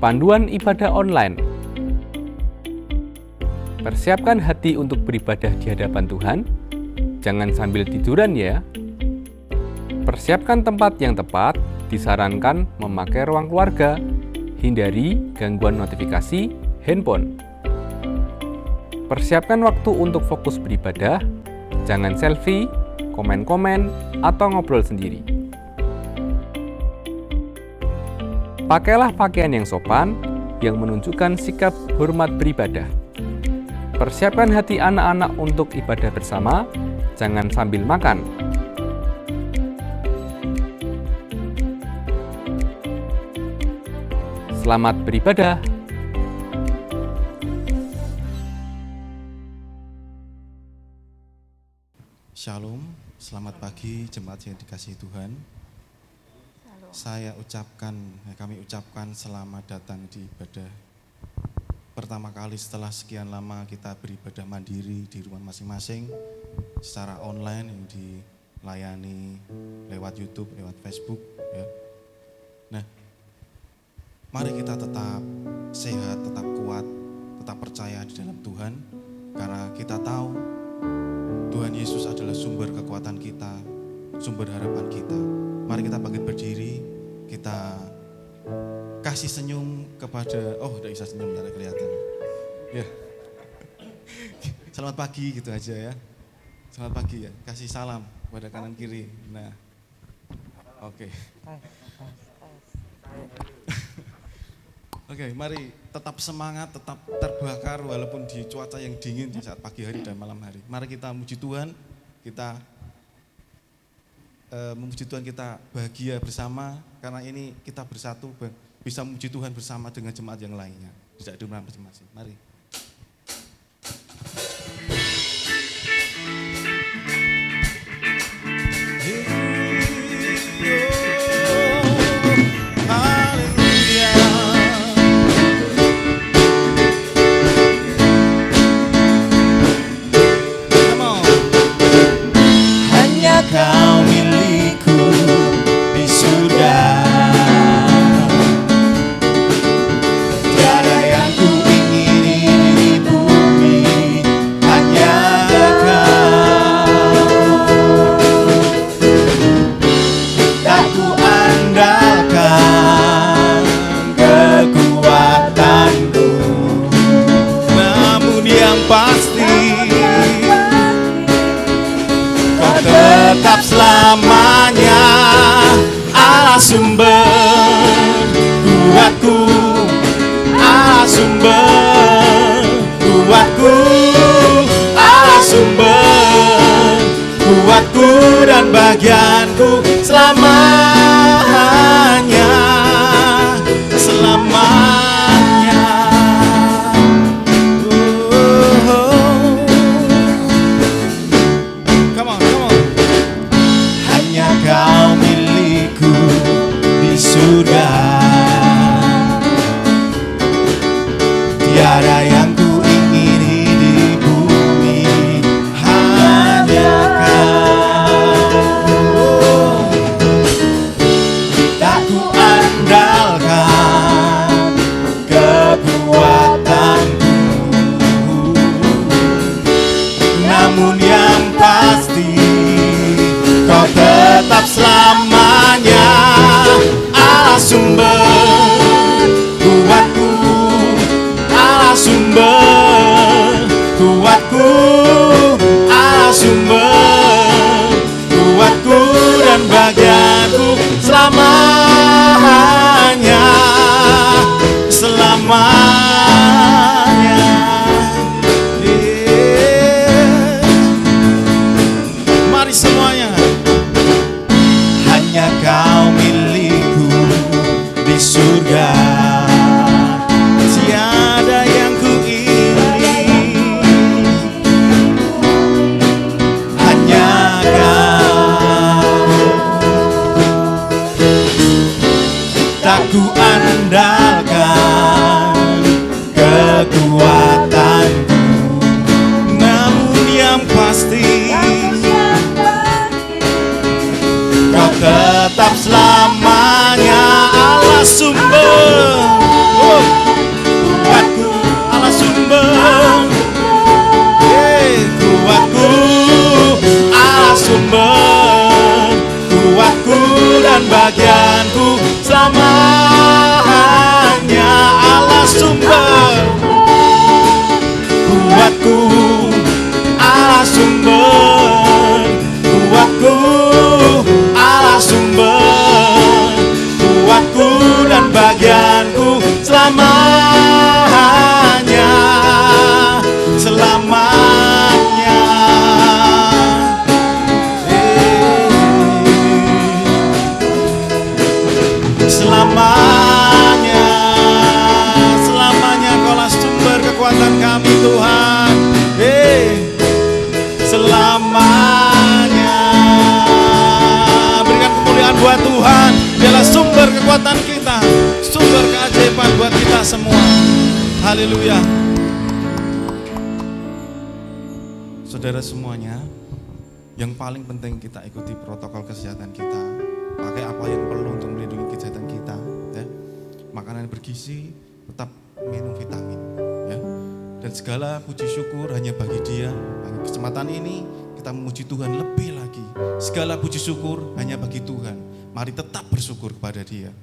Panduan ibadah online. Persiapkan hati untuk beribadah di hadapan Tuhan. Jangan sambil tiduran ya. Persiapkan tempat yang tepat. Disarankan memakai ruang keluarga. Hindari gangguan notifikasi handphone. Persiapkan waktu untuk fokus beribadah. Jangan selfie, komen-komen, atau ngobrol sendiri. Pakailah pakaian yang sopan, yang menunjukkan sikap hormat beribadah. Persiapkan hati anak-anak untuk ibadah bersama, jangan sambil makan. Selamat beribadah. Shalom, selamat pagi jemaat yang dikasihi Tuhan. Kami ucapkan selamat datang di ibadah. Pertama kali setelah sekian lama kita beribadah mandiri di rumah masing-masing, secara online yang dilayani lewat YouTube, lewat Facebook. Ya. Nah, mari kita tetap sehat, tetap kuat, tetap percaya di dalam Tuhan, karena kita tahu Tuhan Yesus adalah sumber kekuatan kita, sumber harapan kita. Mari kita bangkit berdiri, kita kasih senyum kepada, udah bisa senyum ya, kelihatan. Ya. Selamat pagi gitu aja ya. Selamat pagi ya, kasih salam kepada kanan kiri. Nah, oke. Oke, mari tetap semangat, tetap terbakar walaupun di cuaca yang dingin di saat pagi hari dan malam hari. Mari kita muji Tuhan, kita memuji Tuhan, kita bahagia bersama karena ini kita bersatu bisa memuji Tuhan bersama dengan jemaat yang lainnya. Tidak ada masing-masing. Mari. Kau milikku di surga, tiada yang ku ingini di bumi, hanya Kau. Tak ku andalkan kekuatanku, namun yang pasti tetap selamanya Allah sumber kuatku, Allah sumber kuatku, Allah sumber kuatku dan bagianku selamanya, selamanya. Kau milikku di surga, tiada yang ku ingini di bumi, hanya Kau. Tak ku andalkan kekuatanku, namun yang pasti Kau tetap selamanya Allah sumber kuatku, Allah sumber kuatku, Allah sumber kuatku dan bagianku selamanya, selamanya. Mari semuanya. Hanya Kau milikku di surga, tiada yang ku ingini, hanya Kau. Tak ku andalkan kekuatanku, namun yang pasti Kau tetap selamanya Allah sumber bagianku selamanya. Allah sumber kuatku, Allah sumber kuatku, Allah sumber kuatku dan bagianku selamanya, selamanya. Selamanya, selamanya Kaulah sumber kekuatan kami Tuhan. Selamanya. Berikan kemuliaan buat Tuhan. Dialah sumber kekuatan kita, sumber keajaiban buat kita semua. Haleluya. Saudara semuanya, yang paling penting kita ikuti protokol kesehatan kita. Pakai apa yang perlu untuk melindungi kesehatan kita, ya. Makanan bergizi, tetap minum vitamin, ya. Dan segala puji syukur hanya bagi Dia. Pada kesempatan ini kita memuji Tuhan lebih lagi. Segala puji syukur hanya bagi Tuhan. Mari tetap bersyukur kepada Dia.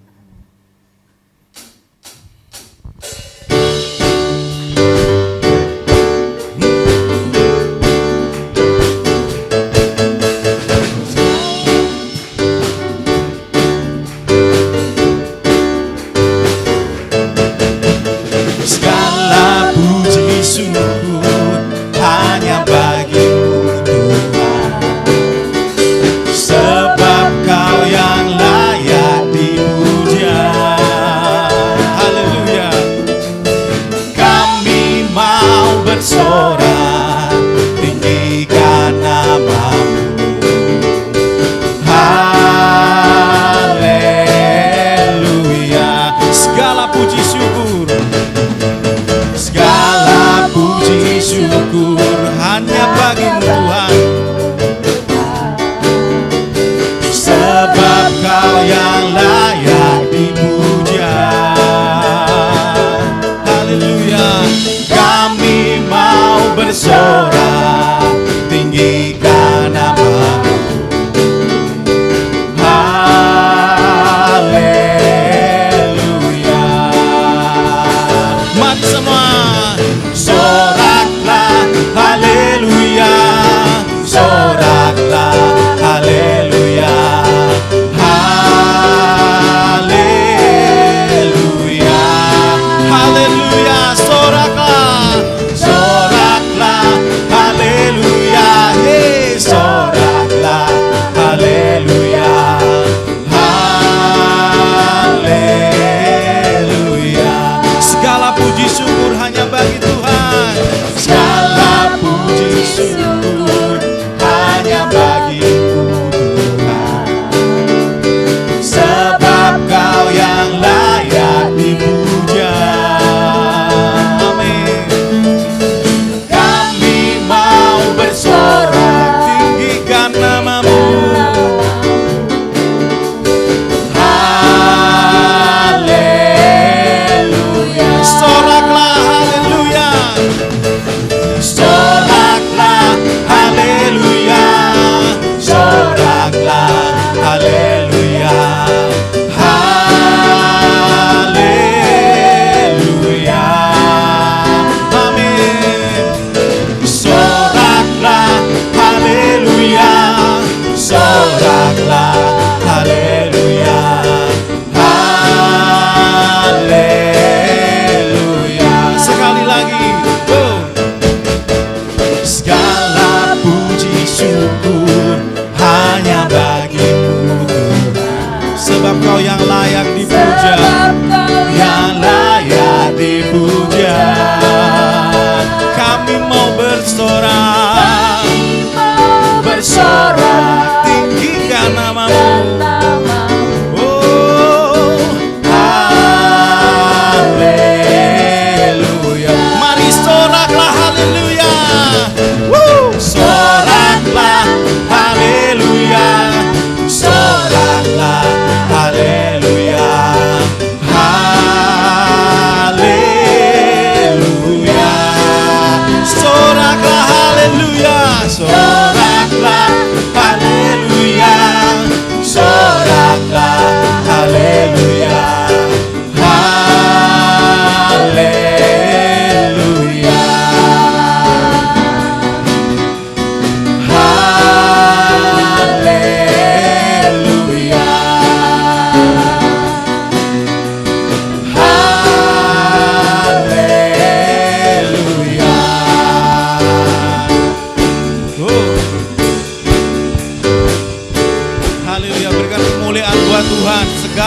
Haleluya.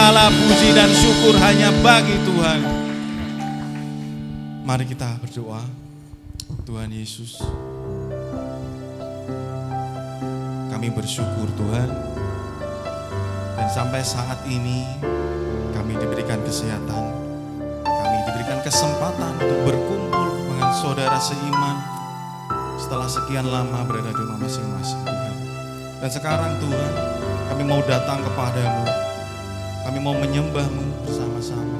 Segala puji dan syukur hanya bagi Tuhan. Mari kita berdoa. Tuhan Yesus, kami bersyukur Tuhan, dan sampai saat ini kami diberikan kesehatan, kami diberikan kesempatan untuk berkumpul dengan saudara seiman setelah sekian lama berada di rumah masing-masing Tuhan. Dan sekarang Tuhan, kami mau datang kepadamu, kami mau menyembah-Mu bersama-sama,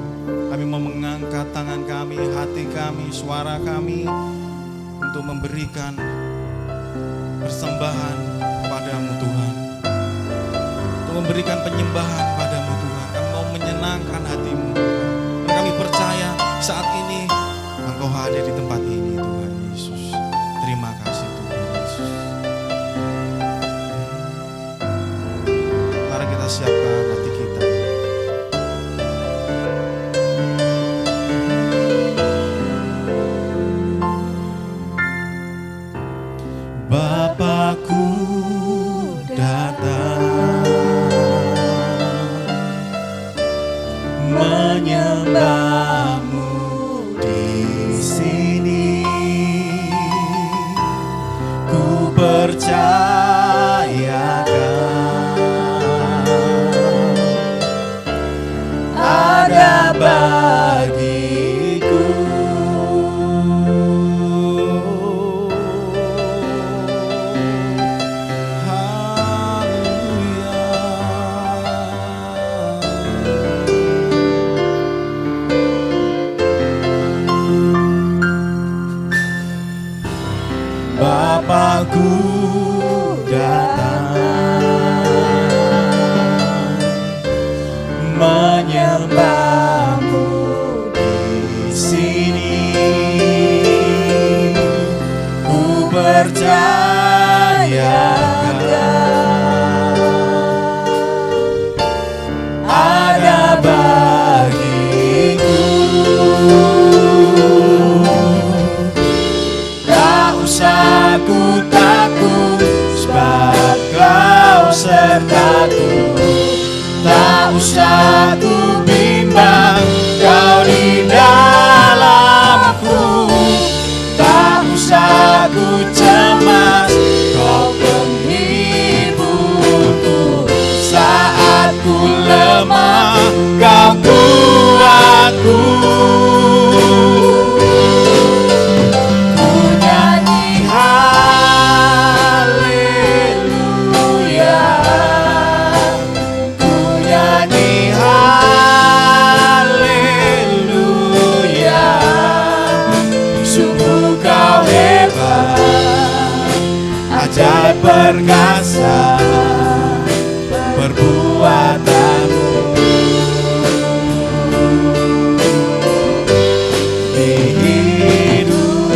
kami mau mengangkat tangan kami, hati kami, suara kami untuk memberikan persembahan kepadamu Tuhan, untuk memberikan penyembahan padamu Tuhan. Kami mau menyenangkan hatimu, dan kami percaya saat ini Engkau hadir di tempat ini Tuhan Yesus. Terima kasih Tuhan Yesus. Mari kita siapkan hati kita. Bapakku datang menyembah-Mu di sini. Ku percayakan ada bagiku. Bapakku datang menyembah-Mu di sini. Ku percayakan ada bagiku. Tak usah ku takut, sebab Kau sertaku. Tak usah ku bimbang, Kau di dalamku. Tak usah ku cemas, Kau penghiburku. Saat ku lemah, Kau kuatku. Ajaib perkasa perbuatanmu di hidupku.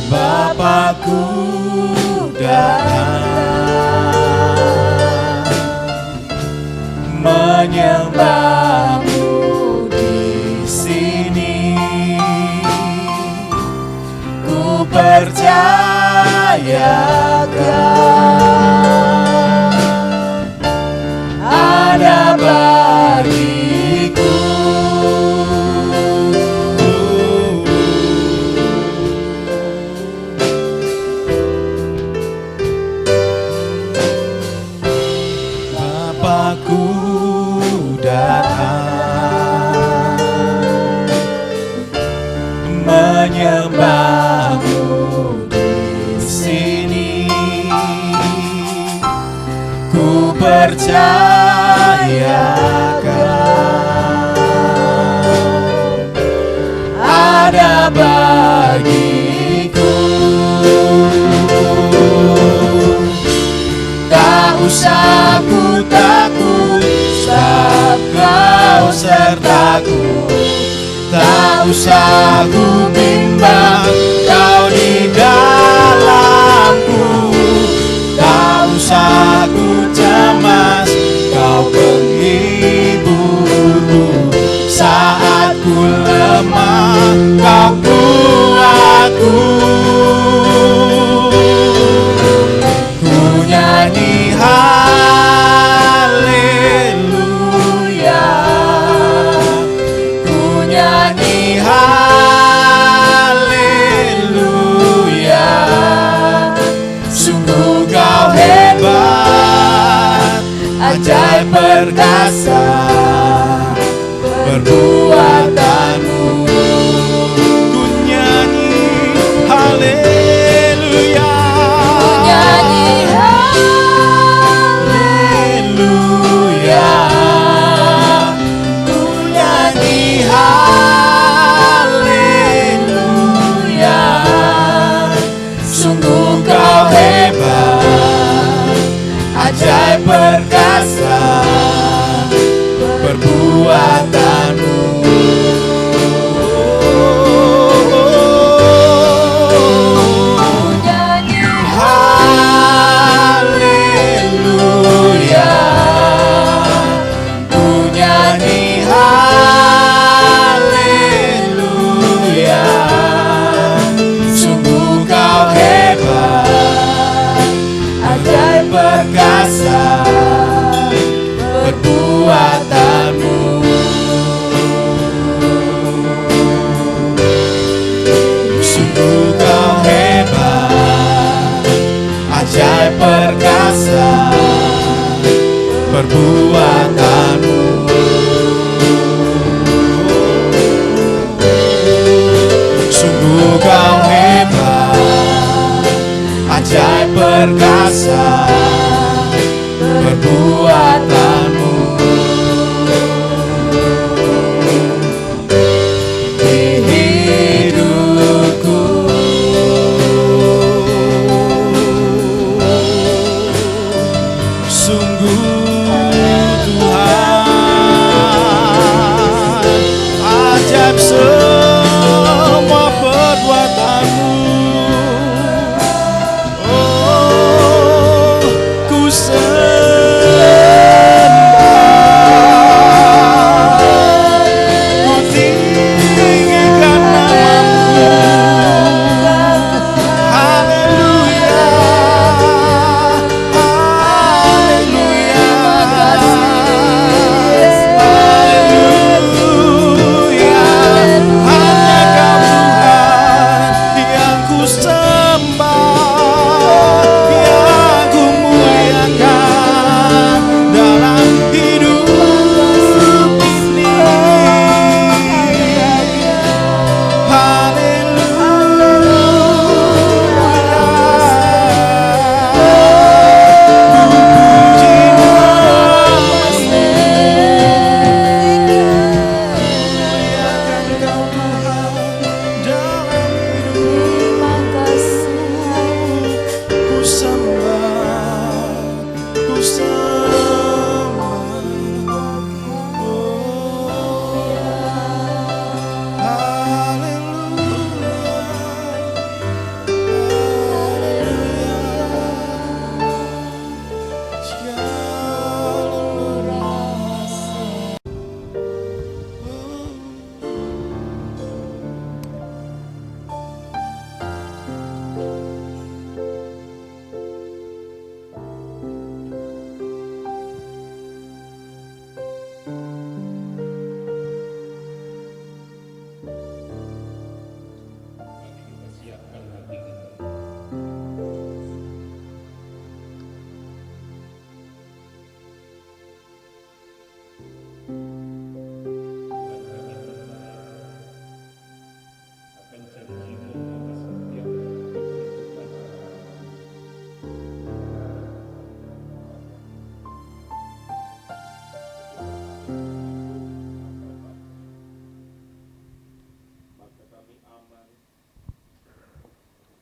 Bapakku datang menyembah-Mu di sini. Ku percayakan ada bagiku. Bapakku datang menyembah-Mu di sini. Ku percayakan ada bagiku. Tak usah ku takut, sebab Kau sertaku. Tak usah ku bimbang, Kau di dalamku. Tak usah ku cemas, Kau penghibur. ajaib perkasa perbuatanmu. Ku nyanyi haleluya, Ku nyanyi haleluya, ku nyanyi haleluya. Sungguh kau hebat, ajaib perkasa perbuatanmu. Haleluya, ku nyanyi haleluya. Sungguh kau hebat, ajaib perkasa perbuatanmu. Sungguh kau hebat, ajaib perkasa perbuatanmu. Sungguh kau hebat, ajaib perkasa perbuatanmu. Di hidupku sungguh Tuhan, ajaib semua perbuatanmu. Oh, ku sembah, ku tinggikan namamu. Haleluya, haleluya, haleluya. Hanya Kau Tuhan yang ku sembah, yang ku muliakan dalam hidup ini.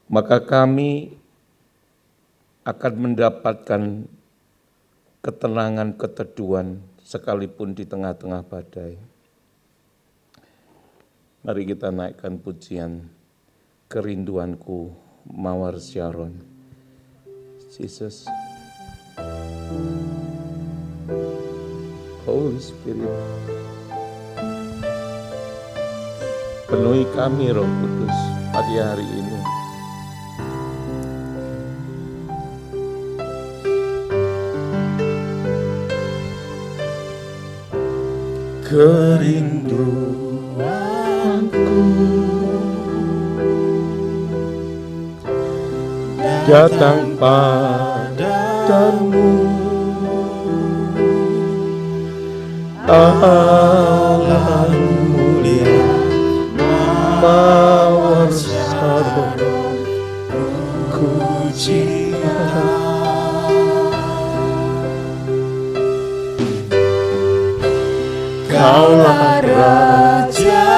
Maka kami akan mendapatkan ketenangan, keteduhan sekalipun di tengah-tengah badai. Mari kita naikkan pujian Kerinduanku Mawar Syaron. Jesus, Holy Spirit, penuhi kami Roh Kudus pagi hari ini. Kerinduanku datang padamu, Allah mulia mawar sarwa ku cinta. Kaulah rajaku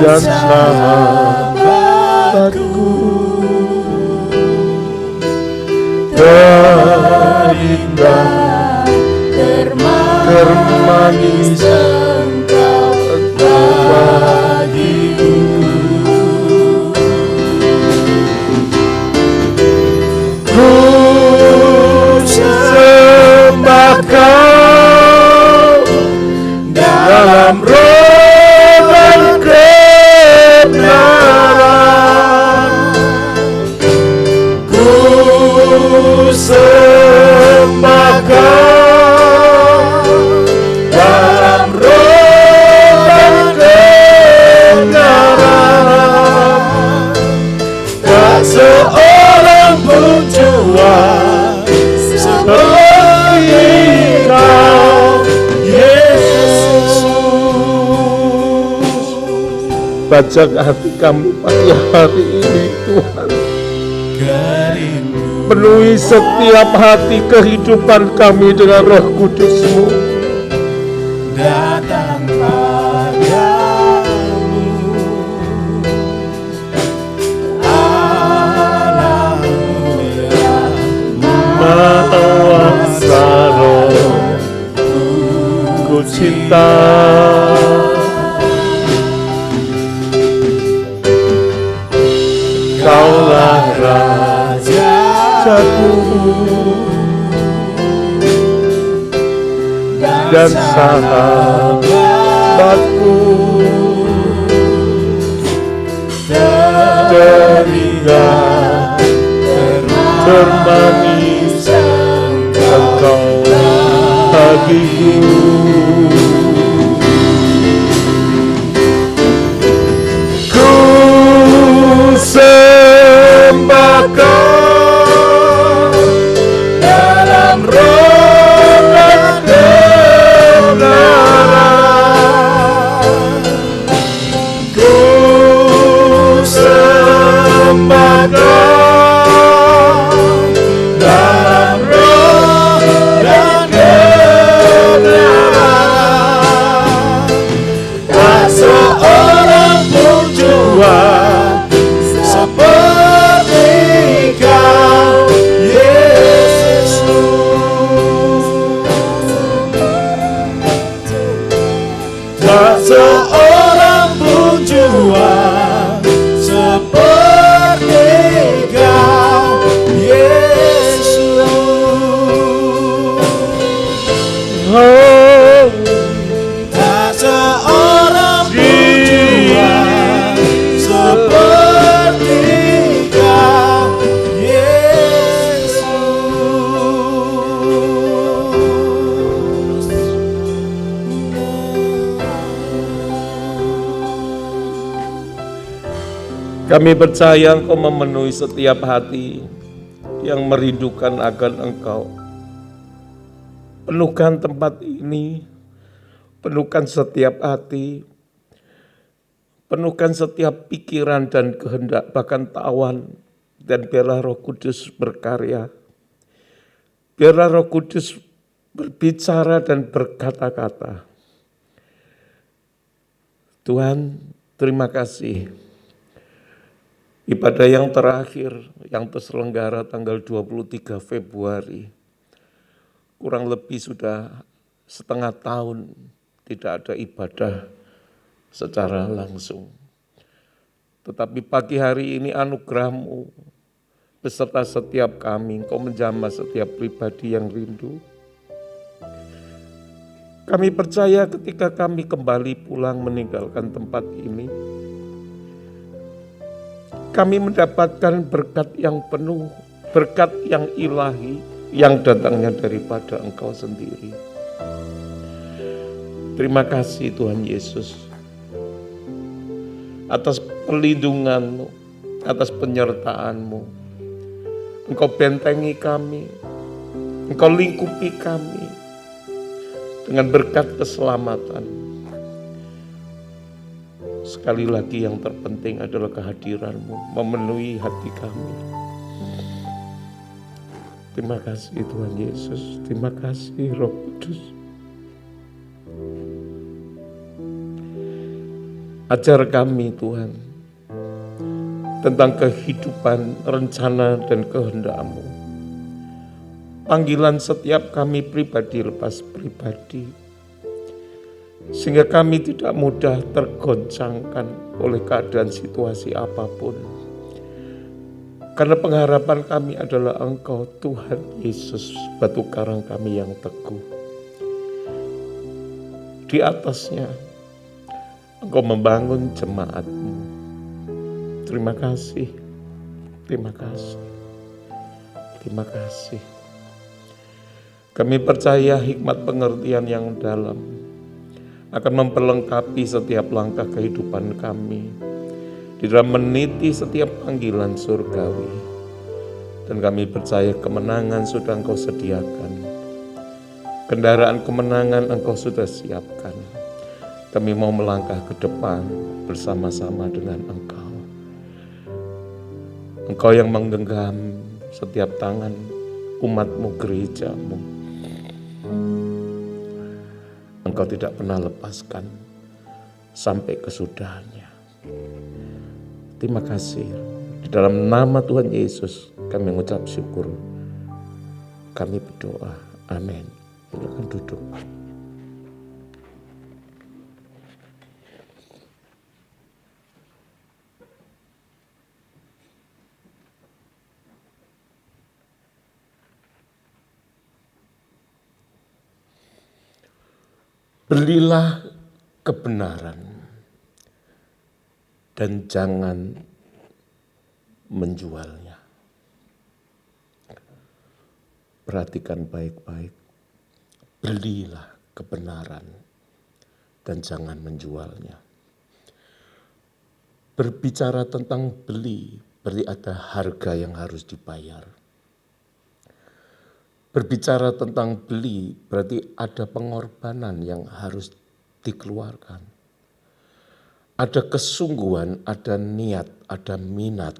dan sahabatku, terindah termanis engkau bagiku. Ku sembah Kau dalam roh dan kebenaran. Ku sembah Kau dalam roh dan kebenaran. Tak seorang pun jua seperti Kau, Yesus. Bajak hati kami pagi hari ini, Tuhan. Penuhi setiap hati kehidupan kami dengan Roh Kudus-Mu. Datang padamu, Allah mulia mawar sarwa ku cinta. Kaulah rajaku dan sahabatku, terindah termanis engkau bagiku. Ku sembah Kau dalam roh dan kebenaran. Ku sembah Kau dalam roh dan kebenaran. Tak seorang pun jua seperti Kau, Yesus. Tak seorang pun jua seperti Kau, Yesus. Oh, tak seorang pun jua seperti Kau, Yesus. Kami percaya Engkau memenuhi setiap hati yang merindukan akan Engkau. Penuhkan tempat ini, penuhkan setiap hati, penuhkan setiap pikiran dan kehendak, bahkan tawan, dan biarlah Roh Kudus berkarya. Biarlah Roh Kudus berbicara dan berkata-kata. Tuhan, terima kasih. Ibadah yang terakhir, yang terselenggara tanggal 23 Februari, kurang lebih sudah setengah tahun tidak ada ibadah secara langsung. Tetapi pagi hari ini anugerah-Mu beserta setiap kami, Engkau menjamah setiap pribadi yang rindu. Kami percaya ketika kami kembali pulang meninggalkan tempat ini, kami mendapatkan berkat yang penuh, berkat yang ilahi, yang datangnya daripada Engkau sendiri. Terima kasih Tuhan Yesus, atas perlindungan-Mu, atas penyertaan-Mu. Engkau bentengi kami, Engkau lingkupi kami dengan berkat keselamatan. Sekali lagi yang terpenting adalah kehadiran-Mu memenuhi hati kami. Terima kasih Tuhan Yesus, terima kasih Roh Kudus. Ajar kami Tuhan tentang kehidupan, rencana dan kehendak-Mu. Panggilan setiap kami pribadi lepas pribadi, sehingga kami tidak mudah tergoncangkan oleh keadaan situasi apapun. Karena pengharapan kami adalah Engkau Tuhan Yesus, batu karang kami yang teguh. Di atasnya Engkau membangun jemaat-Mu. Terima kasih, terima kasih, terima kasih. Kami percaya hikmat pengertian yang dalam akan memperlengkapi setiap langkah kehidupan kami di dalam meniti setiap panggilan surgawi. Dan kami percaya kemenangan sudah Engkau sediakan. Kendaraan kemenangan Engkau sudah siapkan. Kami mau melangkah ke depan bersama-sama dengan Engkau. Engkau yang menggenggam setiap tangan umat-Mu, gereja-Mu. Engkau tidak pernah lepaskan sampai kesudahannya. Terima kasih. Di dalam nama Tuhan Yesus kami mengucap syukur. Kami berdoa. Amin. Silakan duduk. Belilah kebenaran dan jangan menjualnya. Perhatikan baik-baik. Belilah kebenaran dan jangan menjualnya. Berbicara tentang beli, berarti ada harga yang harus dibayar. Berbicara tentang beli, berarti ada pengorbanan yang harus dikeluarkan. Ada kesungguhan, ada niat, ada minat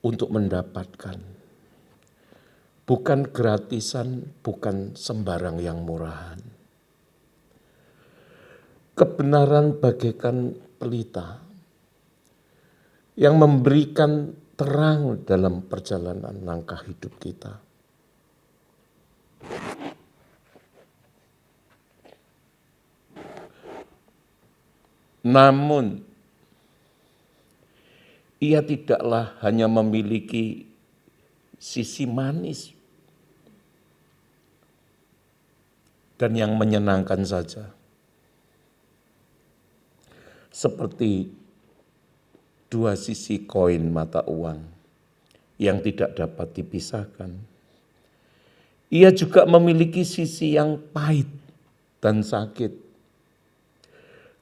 untuk mendapatkan. Bukan gratisan, bukan sembarang yang murahan. Kebenaran bagaikan pelita yang memberikan terang dalam perjalanan langkah hidup kita. Namun, ia tidaklah hanya memiliki sisi manis dan yang menyenangkan saja. Seperti dua sisi koin mata uang yang tidak dapat dipisahkan. Ia juga memiliki sisi yang pahit dan sakit.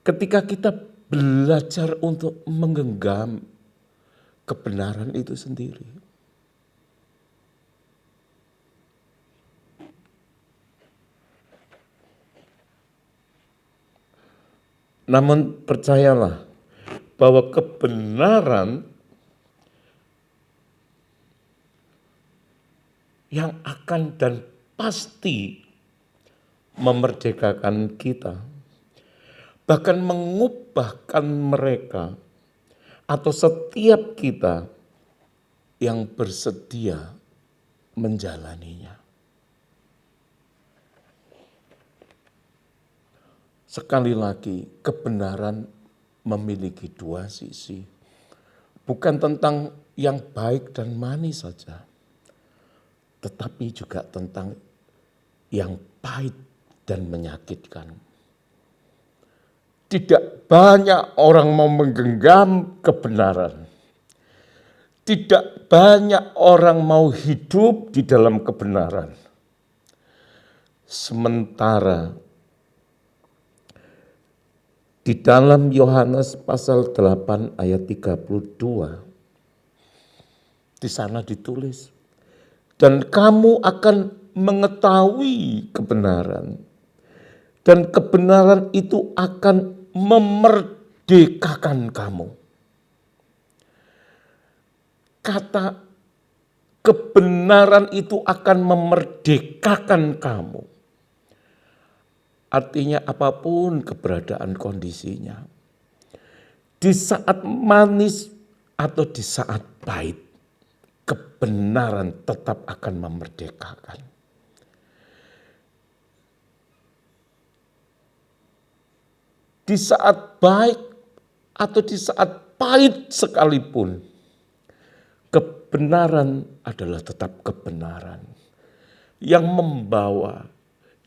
Ketika kita belajar untuk menggenggam kebenaran itu sendiri. Namun percayalah bahwa kebenaran yang akan dan pasti memerdekakan kita. Bahkan mengubahkan mereka atau setiap kita yang bersedia menjalaninya. Sekali lagi, kebenaran memiliki dua sisi. Bukan tentang yang baik dan manis saja, tetapi juga tentang yang pahit dan menyakitkan. Tidak banyak orang mau menggenggam kebenaran. Tidak banyak orang mau hidup di dalam kebenaran. Sementara di dalam Yohanes pasal 8 ayat 32, di sana ditulis, dan kamu akan mengetahui kebenaran, dan kebenaran itu akan memerdekakan kamu. Kata kebenaran itu akan memerdekakan kamu. Artinya apapun keberadaan kondisinya, di saat manis atau di saat pahit, kebenaran tetap akan memerdekakan. Di saat baik atau di saat pahit sekalipun, kebenaran adalah tetap kebenaran yang membawa,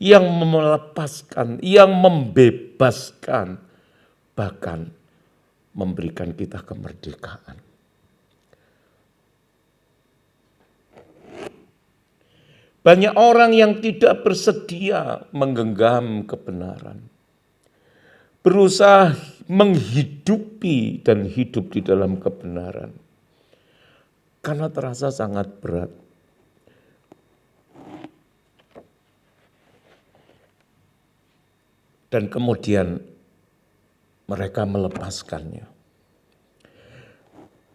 yang melepaskan, yang membebaskan, bahkan memberikan kita kemerdekaan. Banyak orang yang tidak bersedia menggenggam kebenaran, berusaha menghidupi dan hidup di dalam kebenaran, karena terasa sangat berat. Dan kemudian mereka melepaskannya.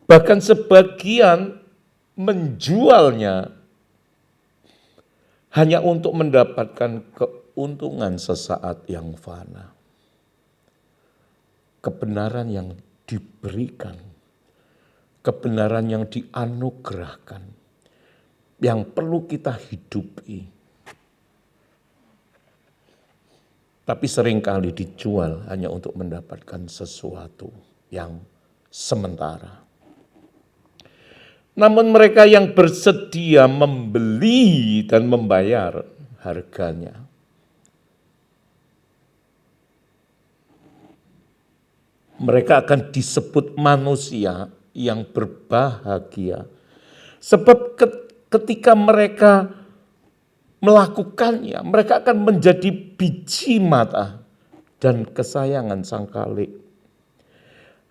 Bahkan sebagian menjualnya hanya untuk mendapatkan keuntungan sesaat yang fana. Kebenaran yang diberikan, kebenaran yang dianugerahkan, yang perlu kita hidupi, tapi seringkali dijual hanya untuk mendapatkan sesuatu yang sementara. Namun mereka yang bersedia membeli dan membayar harganya, mereka akan disebut manusia yang berbahagia. Sebab ketika mereka melakukannya, mereka akan menjadi biji mata dan kesayangan Sang Khalik.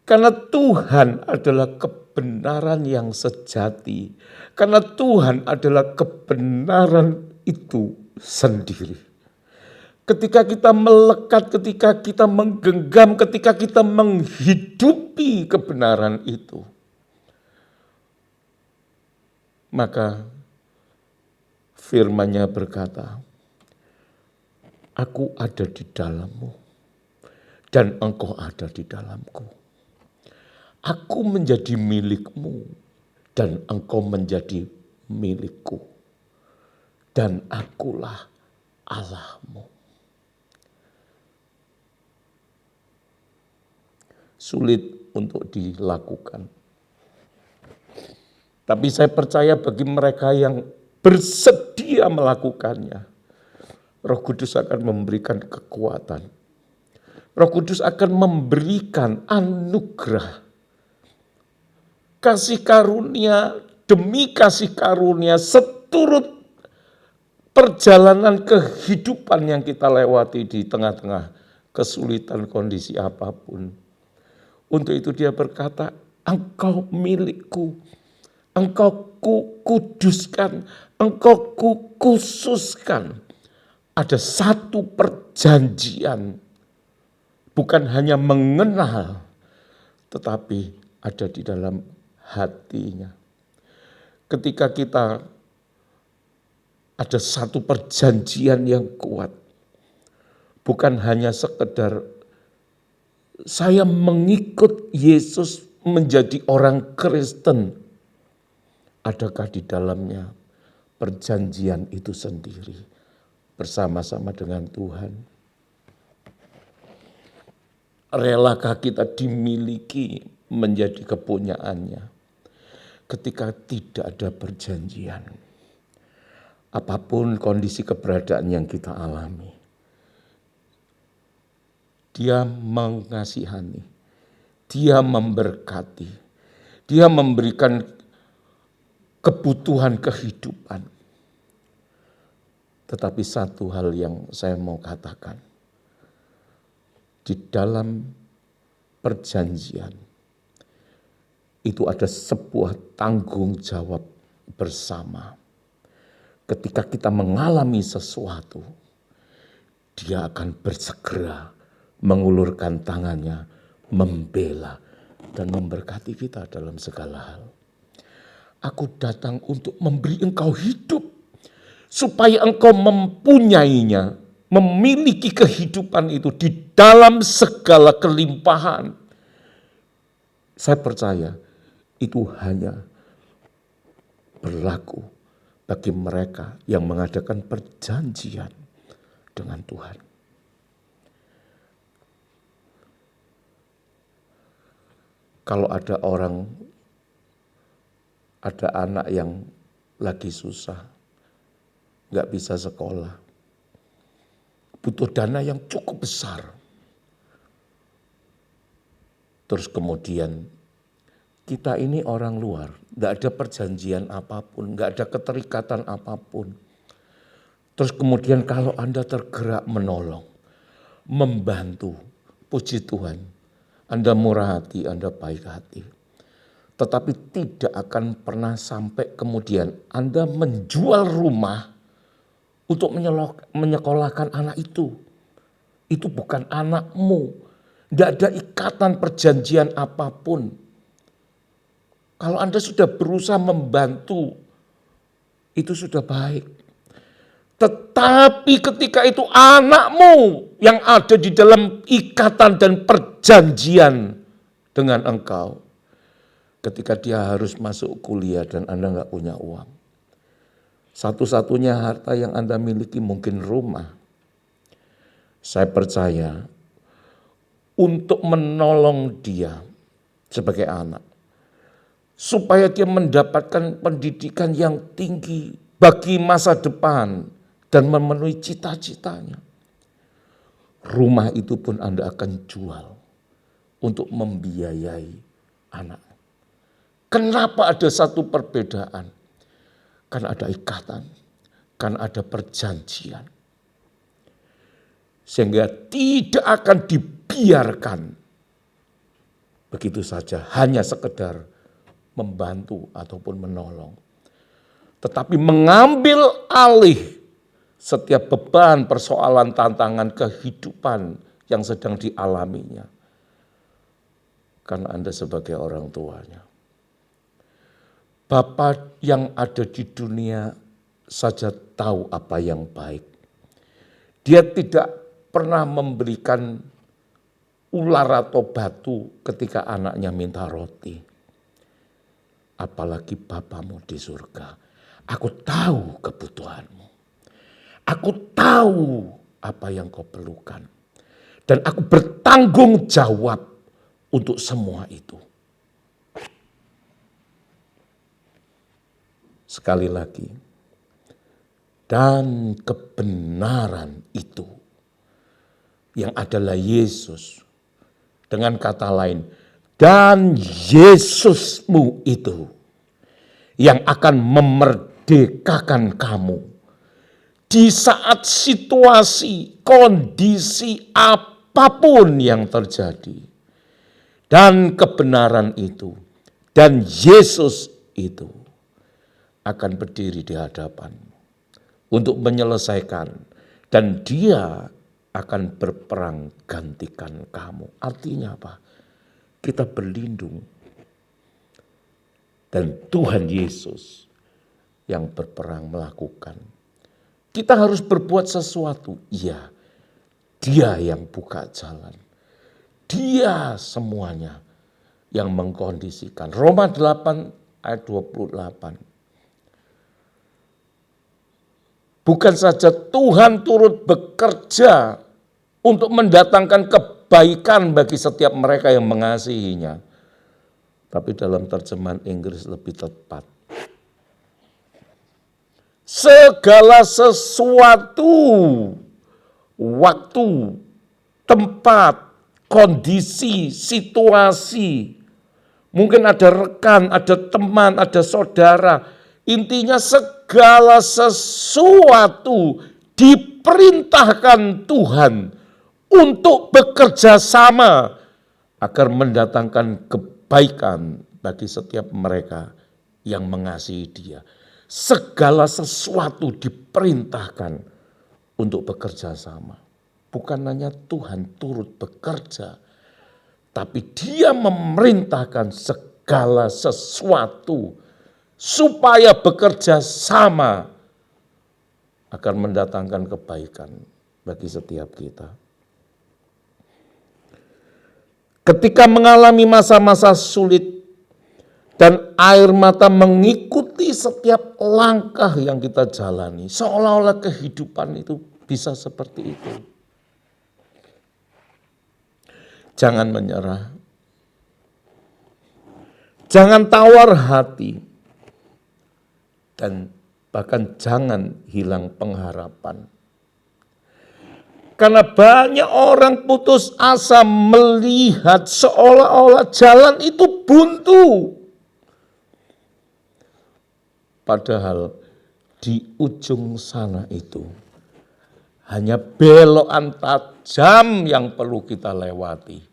Karena Tuhan adalah kebenaran yang sejati. Karena Tuhan adalah kebenaran itu sendiri. Ketika kita melekat, ketika kita menggenggam, ketika kita menghidupi kebenaran itu, maka firman-Nya berkata, aku ada di dalammu dan engkau ada di dalamku. Aku menjadi milikmu dan engkau menjadi milikku. Dan akulah Allahmu. Sulit untuk dilakukan. Tapi saya percaya bagi mereka yang bersedia melakukannya, Roh Kudus akan memberikan kekuatan. Roh Kudus akan memberikan anugerah. Kasih karunia demi kasih karunia seturut perjalanan kehidupan yang kita lewati di tengah-tengah kesulitan kondisi apapun. Untuk itu dia berkata, engkau milikku, engkau kukuduskan, engkau kukhususkan. Ada satu perjanjian, bukan hanya mengenal, tetapi ada di dalam hatinya. Ketika kita ada satu perjanjian yang kuat, bukan hanya sekedar saya mengikut Yesus menjadi orang Kristen, adakah di dalamnya perjanjian itu sendiri bersama-sama dengan Tuhan? Relakah kita dimiliki menjadi kepunyaannya ketika tidak ada perjanjian? Apapun kondisi keberadaan yang kita alami, Dia mengasihani, Dia memberkati, Dia memberikan kebutuhan kehidupan. Tetapi satu hal yang saya mau katakan, di dalam perjanjian itu ada sebuah tanggung jawab bersama. ketika kita mengalami sesuatu, Dia akan bersegera mengulurkan tangannya, membela dan memberkati kita dalam segala hal. Aku datang untuk memberi engkau hidup, supaya engkau mempunyainya, memiliki kehidupan itu di dalam segala kelimpahan. Saya percaya itu hanya berlaku bagi mereka yang mengadakan perjanjian dengan Tuhan. Kalau ada anak yang lagi susah, nggak bisa sekolah, butuh dana yang cukup besar. Terus kemudian kita ini orang luar, nggak ada perjanjian apapun, nggak ada keterikatan apapun. Terus kemudian kalau Anda tergerak menolong, membantu, puji Tuhan, Anda murah hati, Anda baik hati. Tetapi tidak akan pernah sampai kemudian Anda menjual rumah untuk menyekolahkan anak itu. Itu bukan anakmu. Tidak ada ikatan perjanjian apapun. Kalau Anda sudah berusaha membantu, itu sudah baik. Tetapi ketika itu anakmu yang ada di dalam ikatan dan perjanjian dengan engkau. Ketika dia harus masuk kuliah dan Anda nggak punya uang. Satu-satunya harta yang Anda miliki mungkin rumah. Saya percaya untuk menolong dia sebagai anak. Supaya dia mendapatkan pendidikan yang tinggi bagi masa depan. Dan memenuhi cita-citanya. Rumah itu pun Anda akan jual untuk membiayai anak. Kenapa ada satu perbedaan? Karena ada ikatan, karena ada perjanjian. Sehingga tidak akan dibiarkan begitu saja, hanya sekedar membantu ataupun menolong. Tetapi mengambil alih setiap beban, persoalan, tantangan kehidupan yang sedang dialaminya. Karena Anda sebagai orang tuanya. Bapa yang ada di dunia saja tahu apa yang baik. Dia tidak pernah memberikan ular atau batu ketika anaknya minta roti. Apalagi Bapamu di surga. Aku tahu kebutuhanmu. Aku tahu apa yang kau perlukan. Dan aku bertanggung jawab untuk semua itu. Sekali lagi. Dan kebenaran itu. Yang adalah Yesus. Dengan kata lain. Dan Yesusmu itu. Yang akan memerdekakan kamu. Di saat situasi, kondisi apapun yang terjadi. Dan kebenaran itu. Dan Yesus itu. Akan berdiri di hadapanmu. Untuk menyelesaikan. Dan dia akan berperang gantikan kamu. Artinya apa? Kita berlindung. Dan Tuhan Yesus yang berperang melakukan. Kita harus berbuat sesuatu. Iya, dia yang buka jalan. Dia semuanya yang mengkondisikan. Roma 8 ayat 28. Bukan saja Tuhan turut bekerja untuk mendatangkan kebaikan bagi setiap mereka yang mengasihinya. Tapi dalam terjemahan Inggris lebih tepat. Segala sesuatu, waktu, tempat, kondisi, situasi. Mungkin ada rekan, ada teman, ada saudara. Intinya segala sesuatu diperintahkan Tuhan untuk bekerja sama agar mendatangkan kebaikan bagi setiap mereka yang mengasihi Dia. segala sesuatu diperintahkan untuk bekerja sama. Bukan hanya Tuhan turut bekerja, tapi Dia memerintahkan segala sesuatu supaya bekerja sama akan mendatangkan kebaikan bagi setiap kita. Ketika mengalami masa-masa sulit dan air mata mengikuti setiap langkah yang kita jalani, seolah-olah kehidupan itu bisa seperti itu. Jangan menyerah. Jangan tawar hati. Dan bahkan jangan hilang pengharapan. Karena banyak orang putus asa melihat seolah-olah jalan itu buntu. Padahal di ujung sana itu hanya belokan tajam yang perlu kita lewati.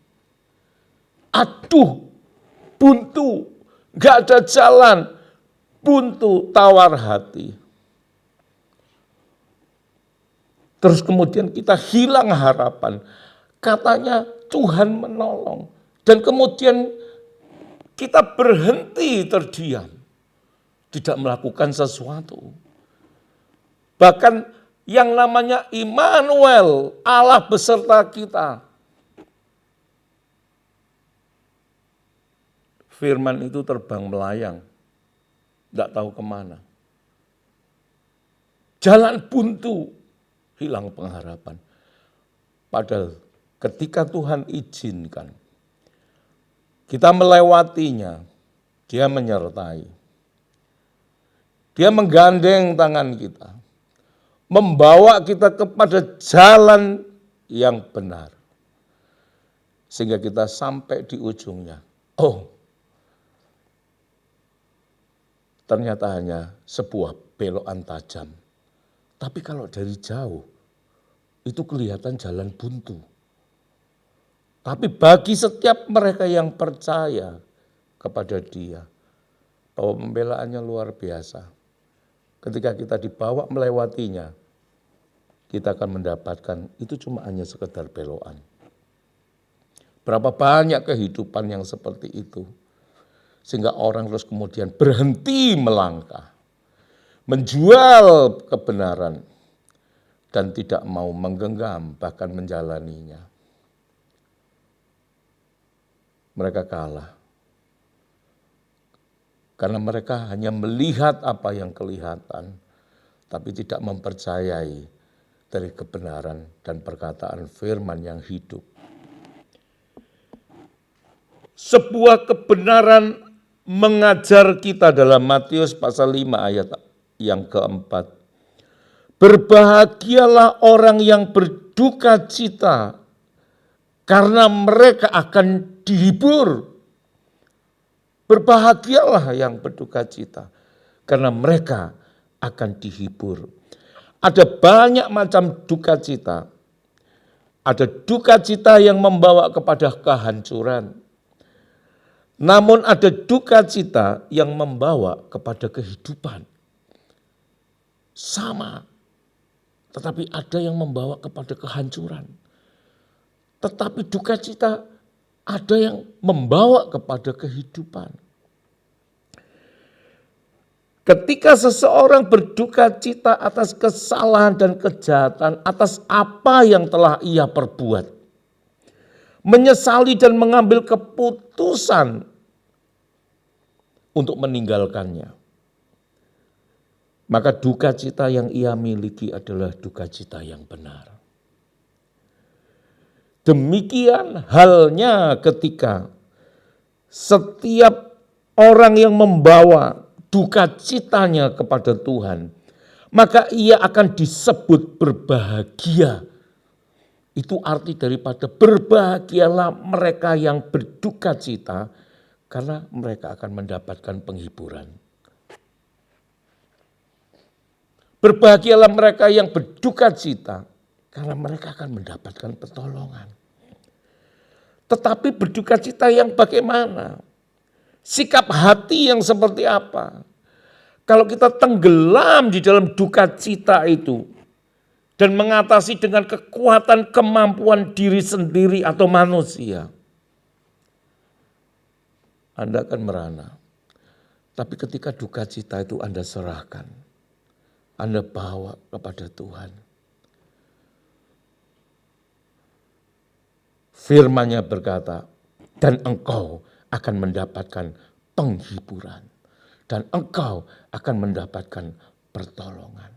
Aduh, buntu, gak ada jalan, buntu, tawar hati. Terus kemudian kita hilang harapan. Katanya Tuhan menolong. Dan kemudian kita berhenti terdiam. Tidak melakukan sesuatu. Bahkan yang namanya Immanuel, Allah beserta kita. Firman itu terbang melayang. Tidak tahu kemana. Jalan buntu. Hilang pengharapan. Padahal ketika Tuhan izinkan, kita melewatinya, Dia menyertai. Dia menggandeng tangan kita, membawa kita kepada jalan yang benar. Sehingga kita sampai di ujungnya. Oh, ternyata hanya sebuah belokan tajam. Tapi kalau dari jauh, itu kelihatan jalan buntu. Tapi bagi setiap mereka yang percaya kepada Dia, bahwa pembelaannya luar biasa. Ketika kita dibawa melewatinya, kita akan mendapatkan itu cuma hanya sekedar belokan. Berapa banyak kehidupan yang seperti itu. Sehingga orang terus kemudian berhenti melangkah. Menjual kebenaran dan tidak mau menggenggam bahkan menjalaninya. Mereka kalah. Karena mereka hanya melihat apa yang kelihatan, tapi tidak mempercayai dari kebenaran dan perkataan firman yang hidup. Sebuah kebenaran mengajar kita dalam Matius pasal 5 ayat yang keempat. Berbahagialah orang yang berduka cita karena mereka akan dihibur. Berbahagialah yang berduka cita karena mereka akan dihibur. Ada banyak macam duka cita. Ada duka cita yang membawa kepada kehancuran. Namun ada duka cita yang membawa kepada kehidupan. Sama, tetapi ada yang membawa kepada kehancuran. Tetapi duka cita ada yang membawa kepada kehidupan. Ketika seseorang berduka cita atas kesalahan dan kejahatan, atas apa yang telah ia perbuat, menyesali dan mengambil keputusan untuk meninggalkannya, maka duka cita yang ia miliki adalah duka cita yang benar. Demikian halnya ketika setiap orang yang membawa duka citanya kepada Tuhan, maka ia akan disebut berbahagia. Itu arti daripada berbahagialah mereka yang berduka cita, karena mereka akan mendapatkan penghiburan. Berbahagialah mereka yang berduka cita, karena mereka akan mendapatkan pertolongan. Tetapi berduka cita yang bagaimana? Sikap hati yang seperti apa? Kalau kita tenggelam di dalam duka cita itu dan mengatasi dengan kekuatan kemampuan diri sendiri atau manusia, Anda akan merana. Tapi ketika duka cita itu Anda serahkan, Anda bawa kepada Tuhan. Firman-Nya berkata, dan engkau akan mendapatkan penghiburan. Dan engkau akan mendapatkan pertolongan.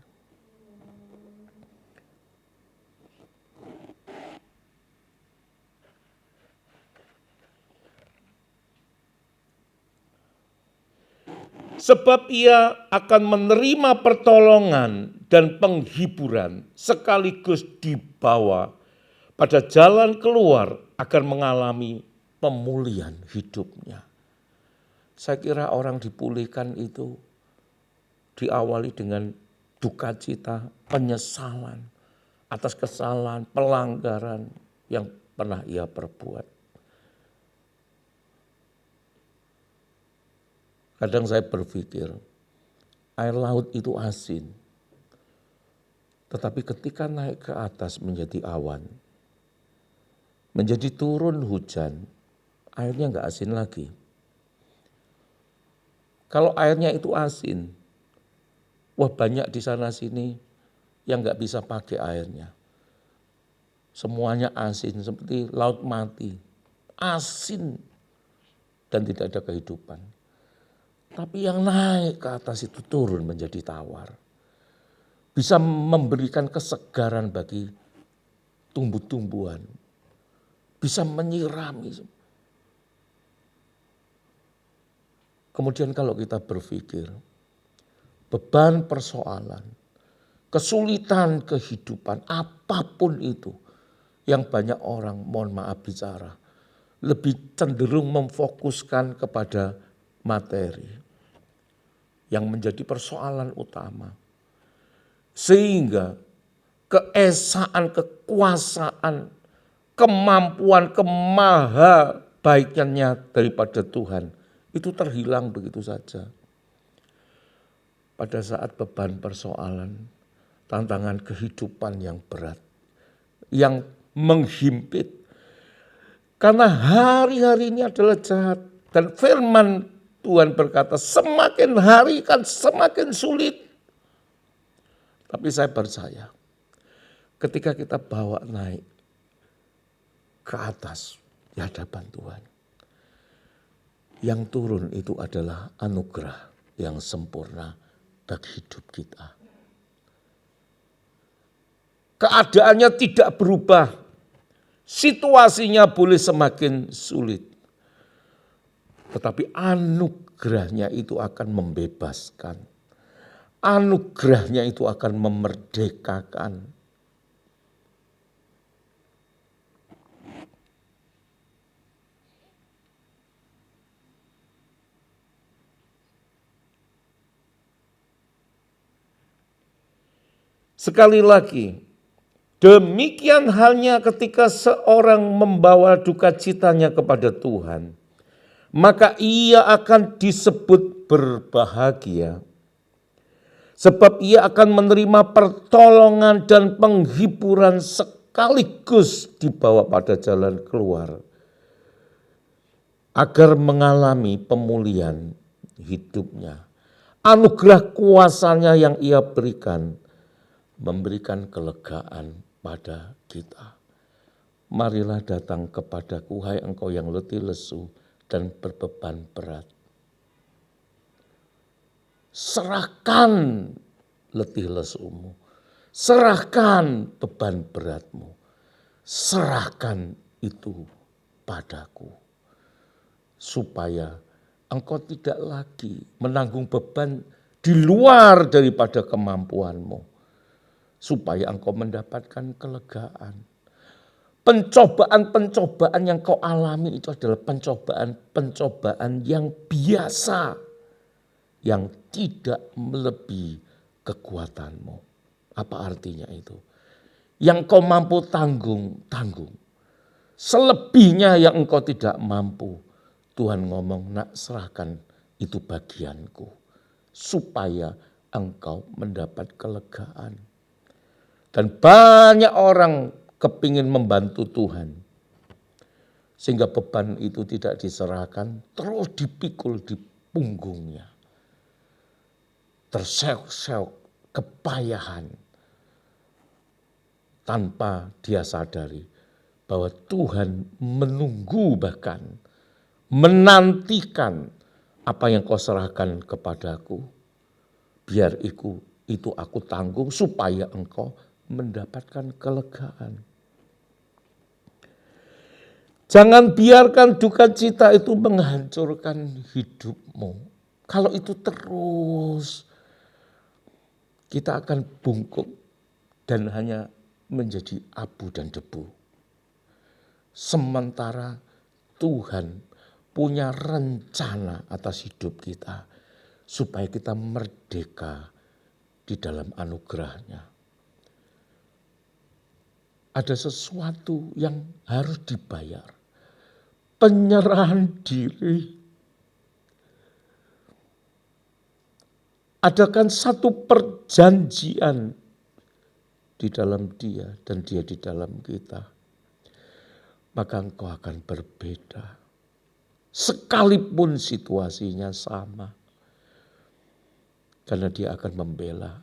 Sebab ia akan menerima pertolongan dan penghiburan sekaligus dibawa pada jalan keluar agar mengalami pemulihan hidupnya. Saya kira orang dipulihkan itu diawali dengan duka cita, penyesalan atas kesalahan, pelanggaran yang pernah ia perbuat. Kadang saya berpikir, air laut itu asin. Tetapi ketika naik ke atas menjadi awan, menjadi turun hujan, airnya enggak asin lagi. Kalau airnya itu asin, wah banyak di sana sini yang nggak bisa pakai airnya. Semuanya asin seperti laut mati, asin dan tidak ada kehidupan. Tapi yang naik ke atas itu turun menjadi tawar. Bisa memberikan kesegaran bagi tumbuh-tumbuhan. Bisa menyirami. Kemudian kalau kita berpikir, beban persoalan, kesulitan kehidupan, apapun itu, yang banyak orang, mohon maaf bicara, lebih cenderung memfokuskan kepada materi, yang menjadi persoalan utama. Sehingga keesaan, kekuasaan, kemampuan, kemaha baiknya daripada Tuhan, itu terhilang begitu saja. Pada saat beban persoalan, tantangan kehidupan yang berat, yang menghimpit. Karena hari-hari ini adalah jahat. Dan firman Tuhan berkata, semakin hari kan semakin sulit. Tapi saya percaya, ketika kita bawa naik ke atas di hadapan Tuhan, yang turun itu adalah anugerah yang sempurna bagi hidup kita. Keadaannya tidak berubah, situasinya boleh semakin sulit. Tetapi anugerahnya itu akan membebaskan. Anugerahnya itu akan memerdekakan. Sekali lagi, demikian halnya ketika seorang membawa duka citanya kepada Tuhan, maka ia akan disebut berbahagia. Sebab ia akan menerima pertolongan dan penghiburan sekaligus dibawa pada jalan keluar, agar mengalami pemulihan hidupnya. Anugerah kuasanya yang ia berikan, memberikan kelegaan pada kita. Marilah datang kepadaku, hai engkau yang letih lesu dan berbeban berat. Serahkan letih lesumu, serahkan beban beratmu, serahkan itu padaku. Supaya engkau tidak lagi menanggung beban di luar daripada kemampuanmu. Supaya engkau mendapatkan kelegaan. Pencobaan-pencobaan yang kau alami itu adalah pencobaan-pencobaan yang biasa. Yang tidak melebihi kekuatanmu. Apa artinya itu? Yang kau mampu tanggung. Selebihnya yang engkau tidak mampu. Tuhan ngomong, nak serahkan itu bagianku. supaya engkau mendapat kelegaan. Dan banyak orang kepingin membantu Tuhan, sehingga beban itu tidak diserahkan, terus dipikul di punggungnya. Terseok-seok kepayahan tanpa dia sadari bahwa Tuhan menunggu, bahkan menantikan apa yang kau serahkan kepadaku. Biar itu aku tanggung supaya engkau mendapatkan kelegaan. Jangan biarkan duka cita itu menghancurkan hidupmu. Kalau itu terus, kita akan bungkuk dan hanya menjadi abu dan debu. Sementara Tuhan punya rencana atas hidup kita, supaya kita merdeka di dalam anugerahnya. Ada sesuatu yang harus dibayar. Penyerahan diri. Adakan satu perjanjian di dalam dia dan dia di dalam kita. Maka engkau akan berbeda. Sekalipun situasinya sama. Karena dia akan membela,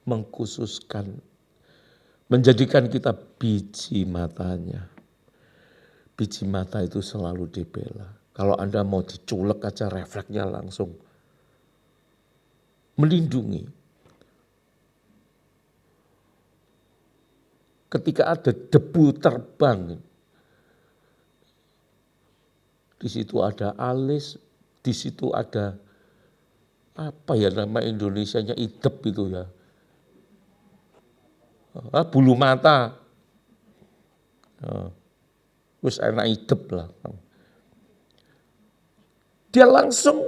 mengkhususkan, menjadikan kita biji matanya. Biji mata itu selalu dibela. Kalau Anda mau diculek aja refleksnya langsung melindungi. Ketika ada debu terbang, di situ ada alis, di situ ada apa ya nama Indonesianya, idep itu ya. Bulu mata. Wis enak idep lah. Dia langsung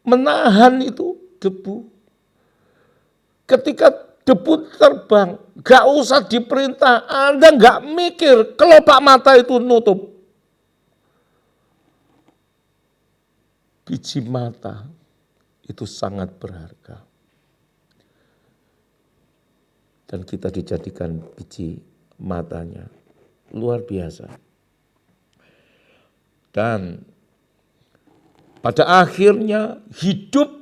menahan itu debu. Ketika debu terbang, gak usah diperintah, Anda gak mikir, kelopak mata itu nutup. Biji mata itu sangat berharga. Dan kita dijadikan biji matanya. Luar biasa. Dan pada akhirnya hidup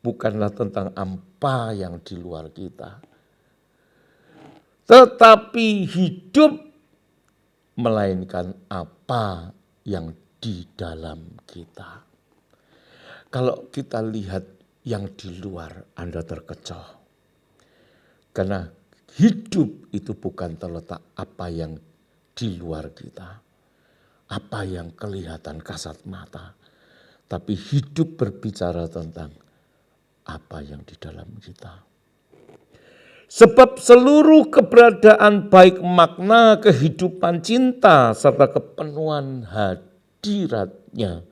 bukanlah tentang apa yang di luar kita. Tetapi hidup melainkan apa yang di dalam kita. Kalau kita lihat yang di luar, Anda terkecoh. Karena hidup itu bukan terletak apa yang di luar kita. Apa yang kelihatan kasat mata. Tapi hidup berbicara tentang apa yang di dalam kita. Sebab seluruh keberadaan baik makna kehidupan cinta serta kepenuhan hadiratnya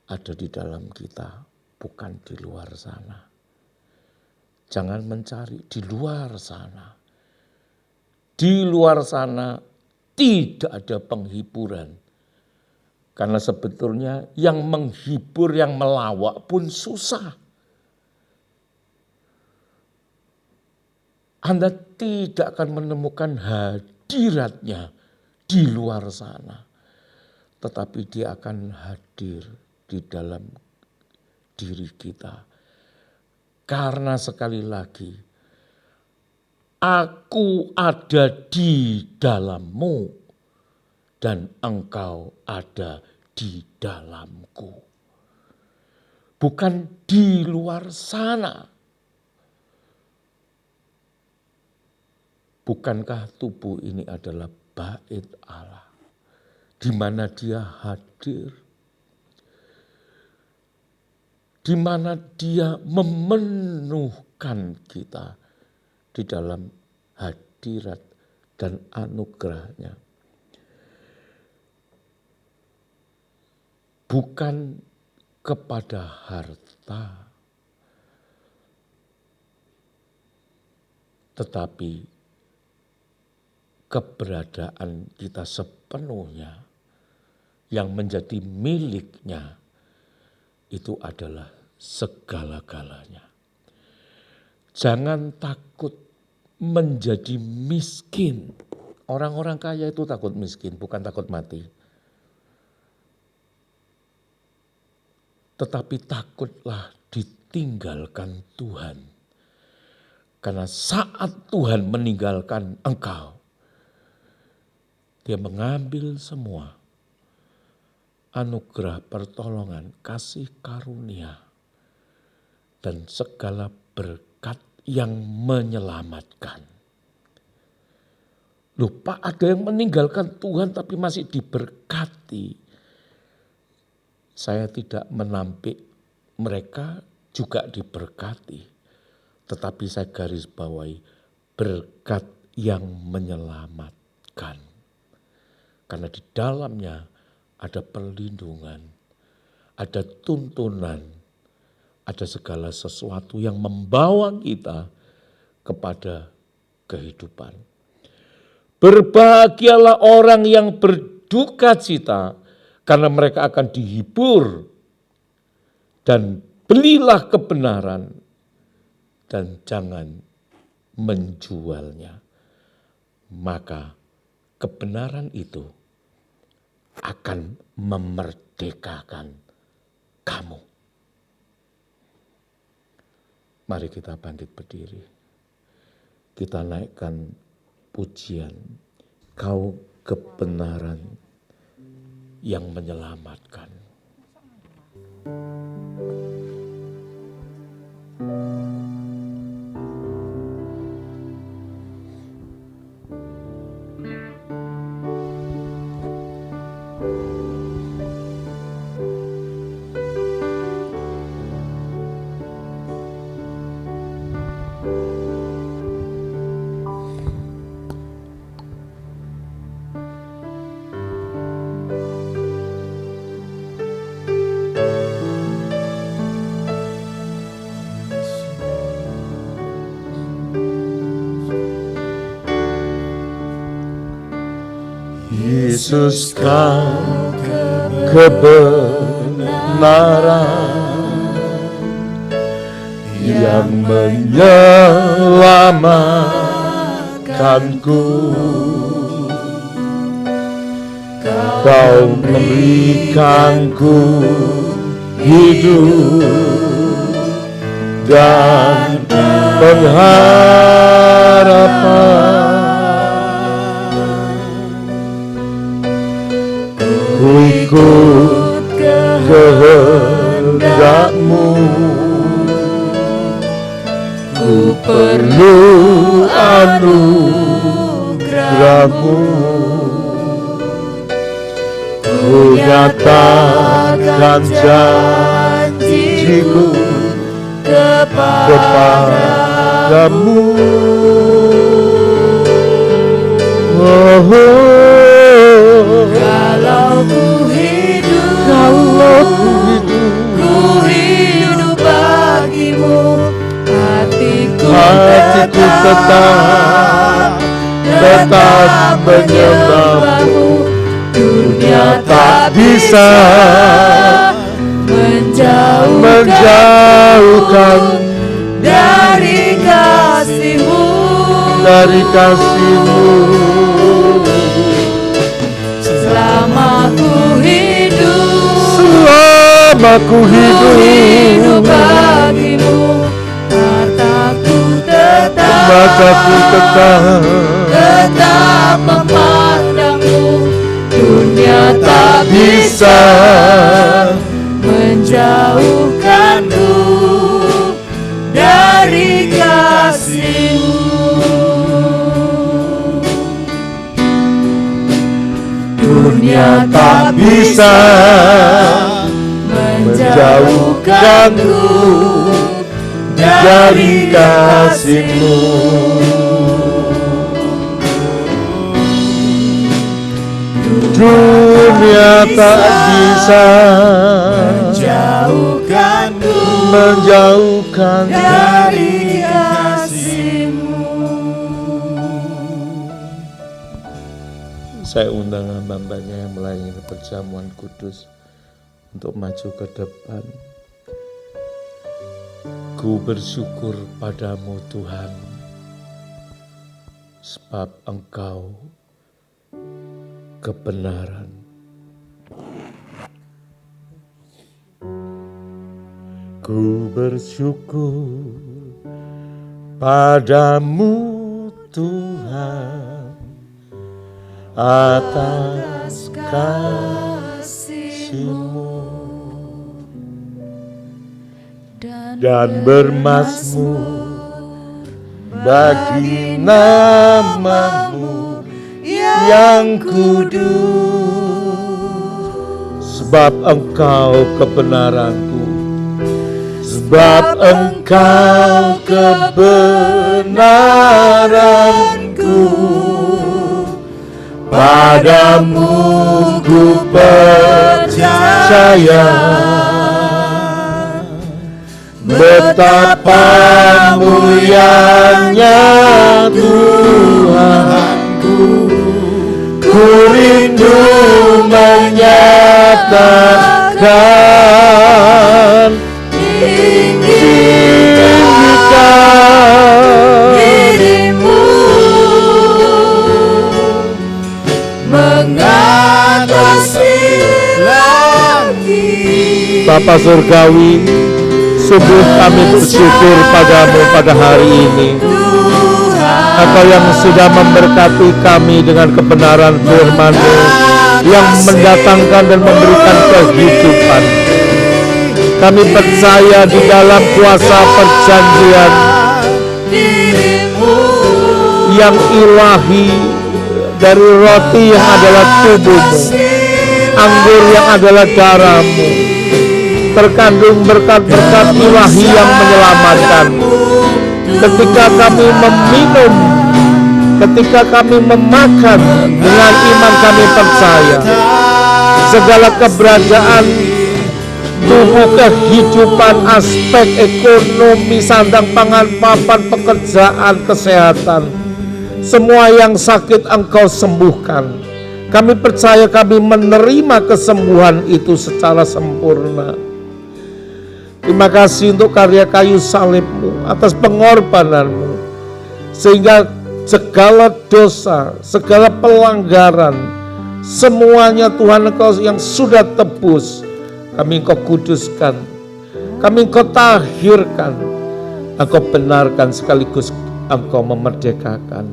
ada di dalam kita, bukan di luar sana. Jangan mencari di luar sana. Di luar sana tidak ada penghiburan. Karena sebetulnya yang menghibur, yang melawak pun susah. Anda tidak akan menemukan hadiratnya di luar sana. Tetapi dia akan hadir di dalam diri kita. Karena sekali lagi, aku ada di dalammu dan engkau ada di dalamku. Bukan di luar sana. Bukankah tubuh ini adalah bait Allah, di mana dia hadir, di mana dia memenuhkan kita di dalam hadirat dan anugerahnya. Bukan kepada harta, tetapi keberadaan kita sepenuhnya yang menjadi miliknya itu adalah segala-galanya. Jangan takut menjadi miskin. Orang-orang kaya itu takut miskin, bukan takut mati. Tetapi takutlah ditinggalkan Tuhan. Karena saat Tuhan meninggalkan engkau, Dia mengambil semua anugerah, pertolongan, kasih karunia, dan segala berkat yang menyelamatkan. Lupa ada yang meninggalkan Tuhan tapi masih diberkati. Saya tidak menampik mereka juga diberkati. Tetapi saya garis bawahi berkat yang menyelamatkan. Karena di dalamnya ada perlindungan, ada tuntunan, ada segala sesuatu yang membawa kita kepada kehidupan. Berbahagialah orang yang berduka cita, karena mereka akan dihibur. Dan belilah kebenaran, dan jangan menjualnya. Maka kebenaran itu akan memerdekakan kamu. Mari kita bangkit berdiri. Kita naikkan pujian. Kau kebenaran yang menyelamatkan. Yesus kau kebenaran yang menyelamatkanku. Kau memberikanku hidup dan pengharapan. Ku ikut kehendak-Mu, ku perlu anugerah-Mu. Ku nyatakan janji-Ku kepadamu. Kalau ku hidup bagimu, hatiku tetap menyembahmu. Dunia tak bisa menjauhkan dari kasih-Mu. Selama ku hidup bagimu, mataku tetap memandangmu. Dunia tak bisa menjauhkanku dari kasih-Mu. Dunia tak bisa menjauhkanku dari kasih-Mu. Dunia tak bisa menjauhkan dari kasih-Mu. Saya undang hamba-Hambanya yang melayani perjamuan kudus untuk maju ke depan. Ku bersyukur padamu Tuhan, sebab Engkau kebenaran. Ku bersyukur padamu Tuhan atas kasih-Mu dan bermazmur bagi nama-Mu yang kudus. Sebab Engkau kebenaranku, sebab Engkau kebenaranku, padamu ku percaya. Betapa mulianya Tuhanku, ku rindu menyatakan dirimu mengatasi langit. Bapa Surgawi, sungguh kami bersyukur padamu pada hari ini. Engkau yang sudah memberkati kami dengan kebenaran firman-Mu yang mendatangkan dan memberikan kehidupan. Kami percaya di dalam kuasa perjanjian yang ilahi dari roti yang adalah tubuh-Mu, anggur yang adalah darah-Mu, terkandung berkat-berkat ilahi yang menyelamatkan. Ketika kami meminum, ketika kami memakan, dengan iman kami percaya segala keberadaan tubuh, kehidupan, aspek ekonomi, sandang pangan, papan, pekerjaan, kesehatan, semua yang sakit Engkau sembuhkan. Kami percaya kami menerima kesembuhan itu secara sempurna. Terima kasih untuk karya kayu salib-Mu, atas pengorbanan-Mu, sehingga segala dosa, segala pelanggaran, semuanya Tuhan Engkau yang sudah tebus, kami Engkau kuduskan, kami Engkau tahirkan, Engkau benarkan sekaligus Engkau memerdekakan.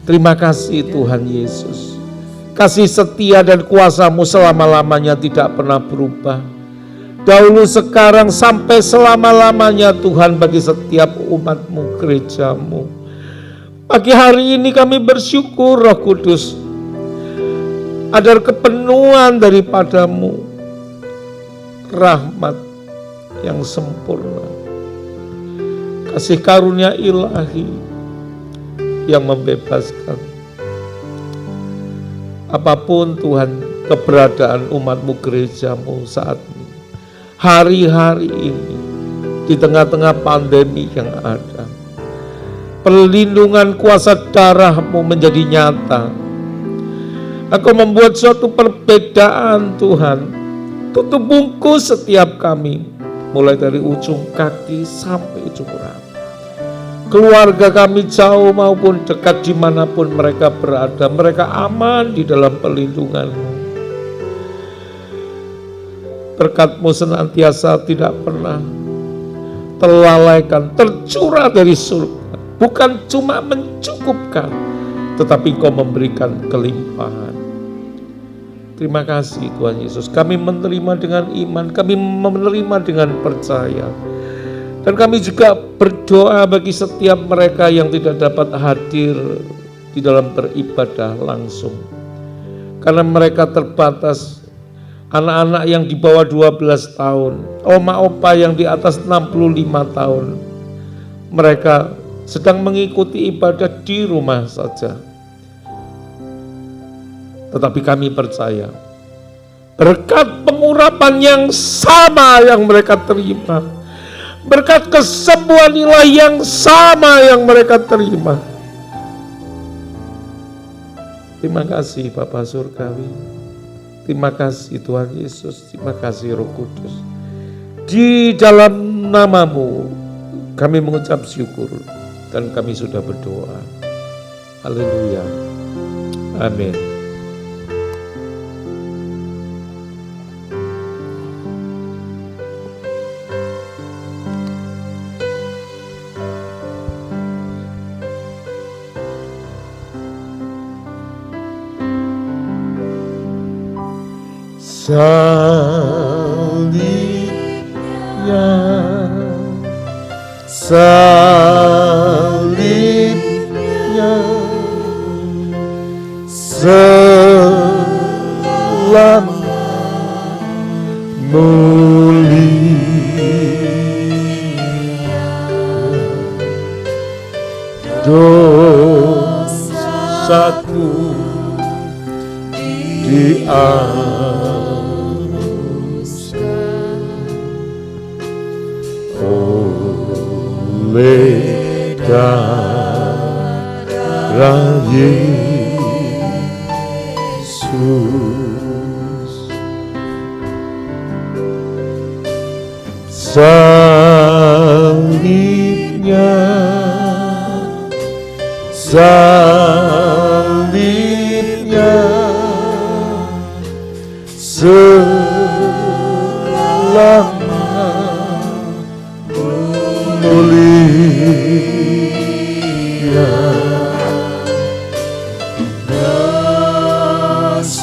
Terima kasih Tuhan Yesus. Kasih setia dan kuasa-Mu selama-lamanya tidak pernah berubah. Dahulu, sekarang, sampai selama-lamanya Tuhan, bagi setiap umat-Mu, gereja-Mu. Pagi hari ini kami bersyukur Roh Kudus, ada kepenuhan daripada-Mu, rahmat yang sempurna, kasih karunia ilahi yang membebaskan. Apapun Tuhan keberadaan umat-Mu, gereja-Mu saat ini, hari-hari ini, di tengah-tengah pandemi yang ada, perlindungan kuasa darah-Mu menjadi nyata. Engkau membuat suatu perbedaan Tuhan, tutup bungkus setiap kami, mulai dari ujung kaki sampai ujung rambut. Keluarga kami jauh maupun dekat, dimanapun mereka berada, mereka aman di dalam perlindungan-Mu. Berkat-Mu senantiasa tidak pernah terlalaikan, tercurah dari surga. Bukan cuma mencukupkan, tetapi Engkau memberikan kelimpahan. Terima kasih Tuhan Yesus. Kami menerima dengan iman, kami menerima dengan percaya. Dan kami juga berdoa bagi setiap mereka yang tidak dapat hadir di dalam beribadah langsung, karena mereka terbatas. Anak-anak yang di bawah 12 tahun, oma-opa yang di atas 65 tahun, mereka sedang mengikuti ibadah di rumah saja. Tetapi kami percaya, berkat pengurapan yang sama yang mereka terima, berkat kesembuhan ilahi yang sama yang mereka terima. Terima kasih Bapa Surgawi. Terima kasih Tuhan Yesus, terima kasih Roh Kudus. Di dalam nama-Mu Kami mengucap syukur dan kami sudah berdoa. Haleluya. Amin. Salibnya, salibnya, selama mulia, dosaku dihapuskan oleh darah Yesus. Salibnya, salibnya, selama mulia, dosaku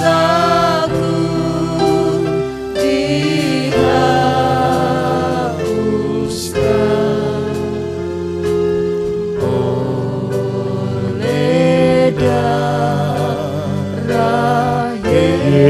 dihapuskan oleh darah Yesus.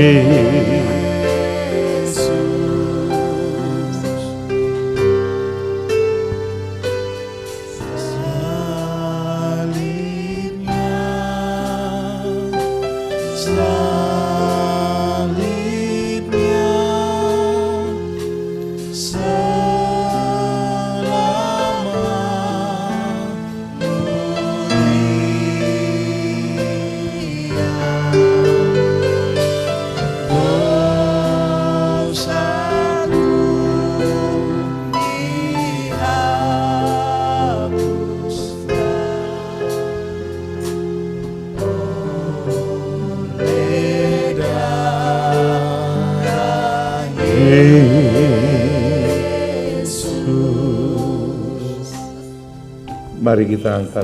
Mari kita angkat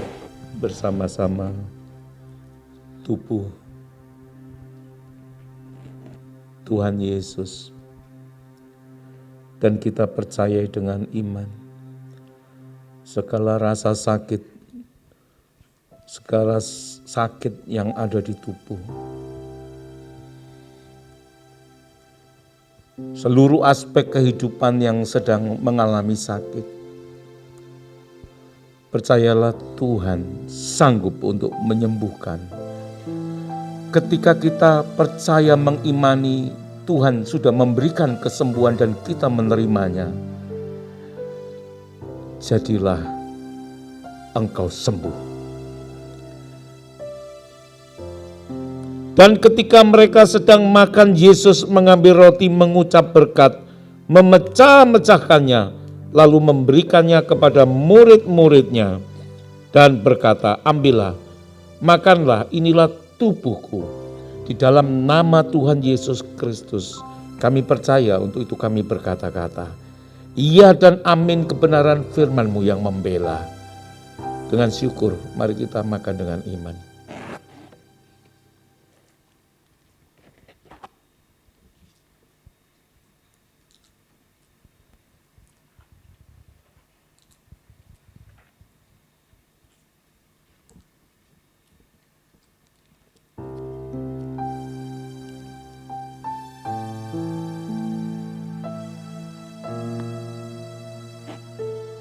bersama-sama tubuh Tuhan Yesus dan kita percaya dengan iman segala rasa sakit, segala sakit yang ada di tubuh, seluruh aspek kehidupan yang sedang mengalami sakit, percayalah Tuhan sanggup untuk menyembuhkan. Ketika kita percaya mengimani Tuhan sudah memberikan kesembuhan dan kita menerimanya, jadilah engkau sembuh. Dan ketika mereka sedang makan, Yesus mengambil roti, mengucap berkat, memecah-mecahkannya, lalu memberikannya kepada murid-muridnya dan berkata, ambillah, makanlah, inilah tubuhku. Di dalam nama Tuhan Yesus Kristus kami percaya, untuk itu kami berkata-kata, iya dan amin kebenaran firman-Mu yang membela. Dengan syukur mari kita makan dengan iman.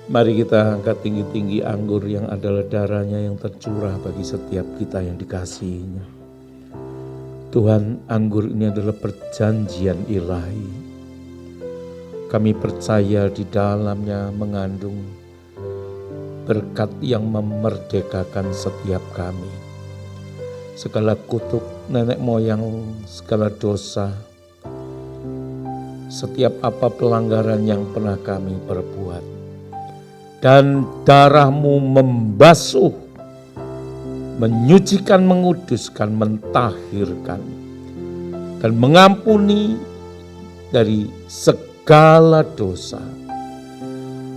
Mari kita angkat tinggi-tinggi anggur yang adalah darahnya yang tercurah bagi setiap kita yang dikasihinya. Tuhan, anggur ini adalah perjanjian ilahi. Kami percaya di dalamnya mengandung berkat yang memerdekakan setiap kami. Segala kutuk nenek moyang, segala dosa, setiap apa pelanggaran yang pernah kami perbuat, dan darah-Mu membasuh, menyucikan, menguduskan, mentahirkan, dan mengampuni dari segala dosa.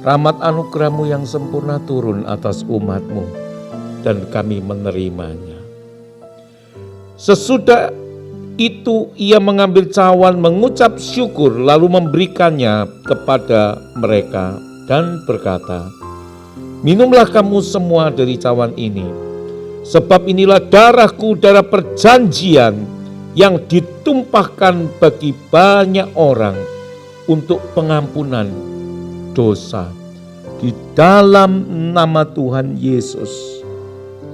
Rahmat anugerah-Mu yang sempurna turun atas umat-Mu, dan kami menerimanya. Sesudah itu ia mengambil cawan, mengucap syukur, lalu memberikannya kepada mereka dan berkata, "Minumlah kamu semua dari cawan ini, sebab inilah darah-Ku, darah perjanjian yang ditumpahkan bagi banyak orang untuk pengampunan dosa. Di dalam nama Tuhan Yesus,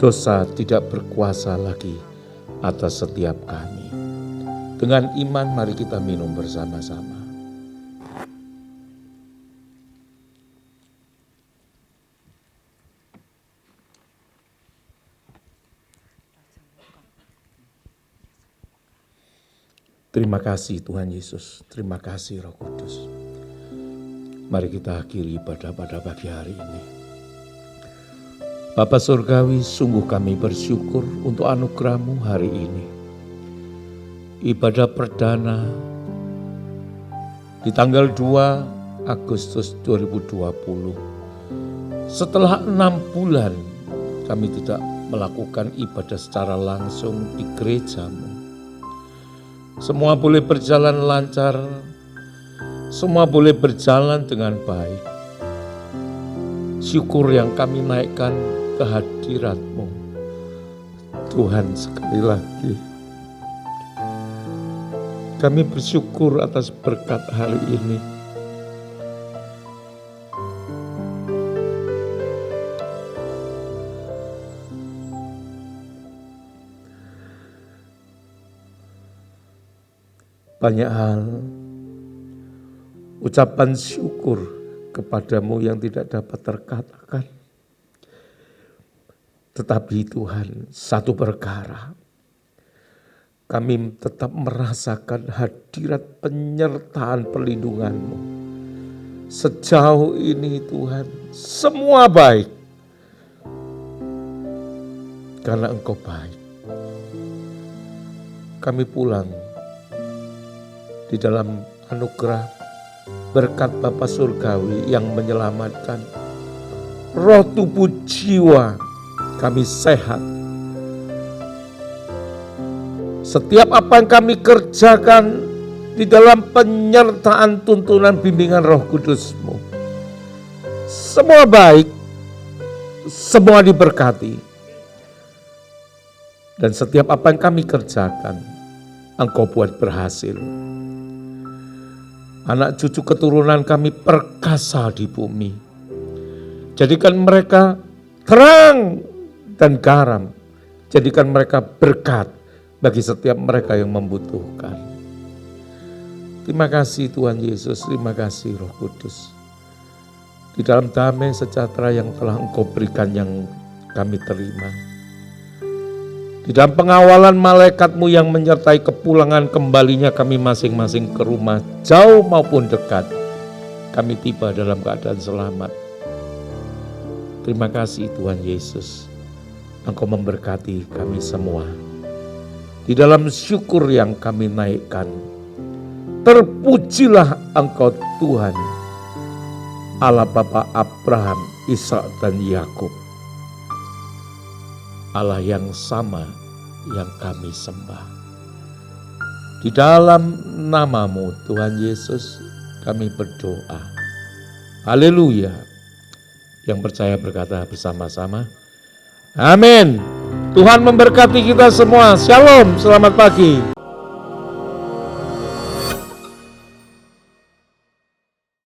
dosa tidak berkuasa lagi atas setiap kami." Dengan iman mari kita minum bersama-sama. Terima kasih Tuhan Yesus, terima kasih Roh Kudus. Mari kita akhiri ibadah pada pagi hari ini. Bapa Surgawi, sungguh kami bersyukur untuk anugerah-Mu hari ini. Ibadah perdana di tanggal 2 Agustus 2020. Setelah 6 bulan kami tidak melakukan ibadah secara langsung di gereja-Mu. Semua boleh berjalan lancar, semua boleh berjalan dengan baik. Syukur yang kami naikkan ke hadirat-Mu. Tuhan, sekali lagi kami bersyukur atas berkat hari ini. Banyak hal ucapan syukur kepadamu yang tidak dapat terkatakan. Tetapi Tuhan, satu perkara, kami tetap merasakan hadirat penyertaan perlindungan-Mu. Sejauh ini Tuhan, semua baik. Karena Engkau baik. Kami pulang di dalam anugerah berkat Bapa Surgawi yang menyelamatkan. Roh, tubuh, jiwa kami sehat. Setiap apa yang kami kerjakan di dalam penyertaan tuntunan bimbingan Roh Kudus-Mu, semua baik, semua diberkati. Dan setiap apa yang kami kerjakan, Engkau buat berhasil. Anak cucu keturunan kami perkasa di bumi. Jadikan mereka terang dan garam. Jadikan mereka berkat bagi setiap mereka yang membutuhkan. Terima kasih Tuhan Yesus, terima kasih Roh Kudus. Di dalam damai sejahtera yang telah Engkau berikan yang kami terima. Di dalam pengawalan malaikat-Mu yang menyertai kepulangan kembalinya kami masing-masing ke rumah, jauh maupun dekat, kami tiba dalam keadaan selamat. Terima kasih Tuhan Yesus, Engkau memberkati kami semua. Di dalam syukur yang kami naikkan, terpujilah Engkau Tuhan, Allah Bapa Abraham, Ishak dan Yakub. Allah yang sama yang kami sembah. Di dalam nama-Mu Tuhan Yesus kami berdoa. Haleluya. Yang percaya berkata bersama-sama, amin. Tuhan memberkati kita semua. Shalom, selamat pagi.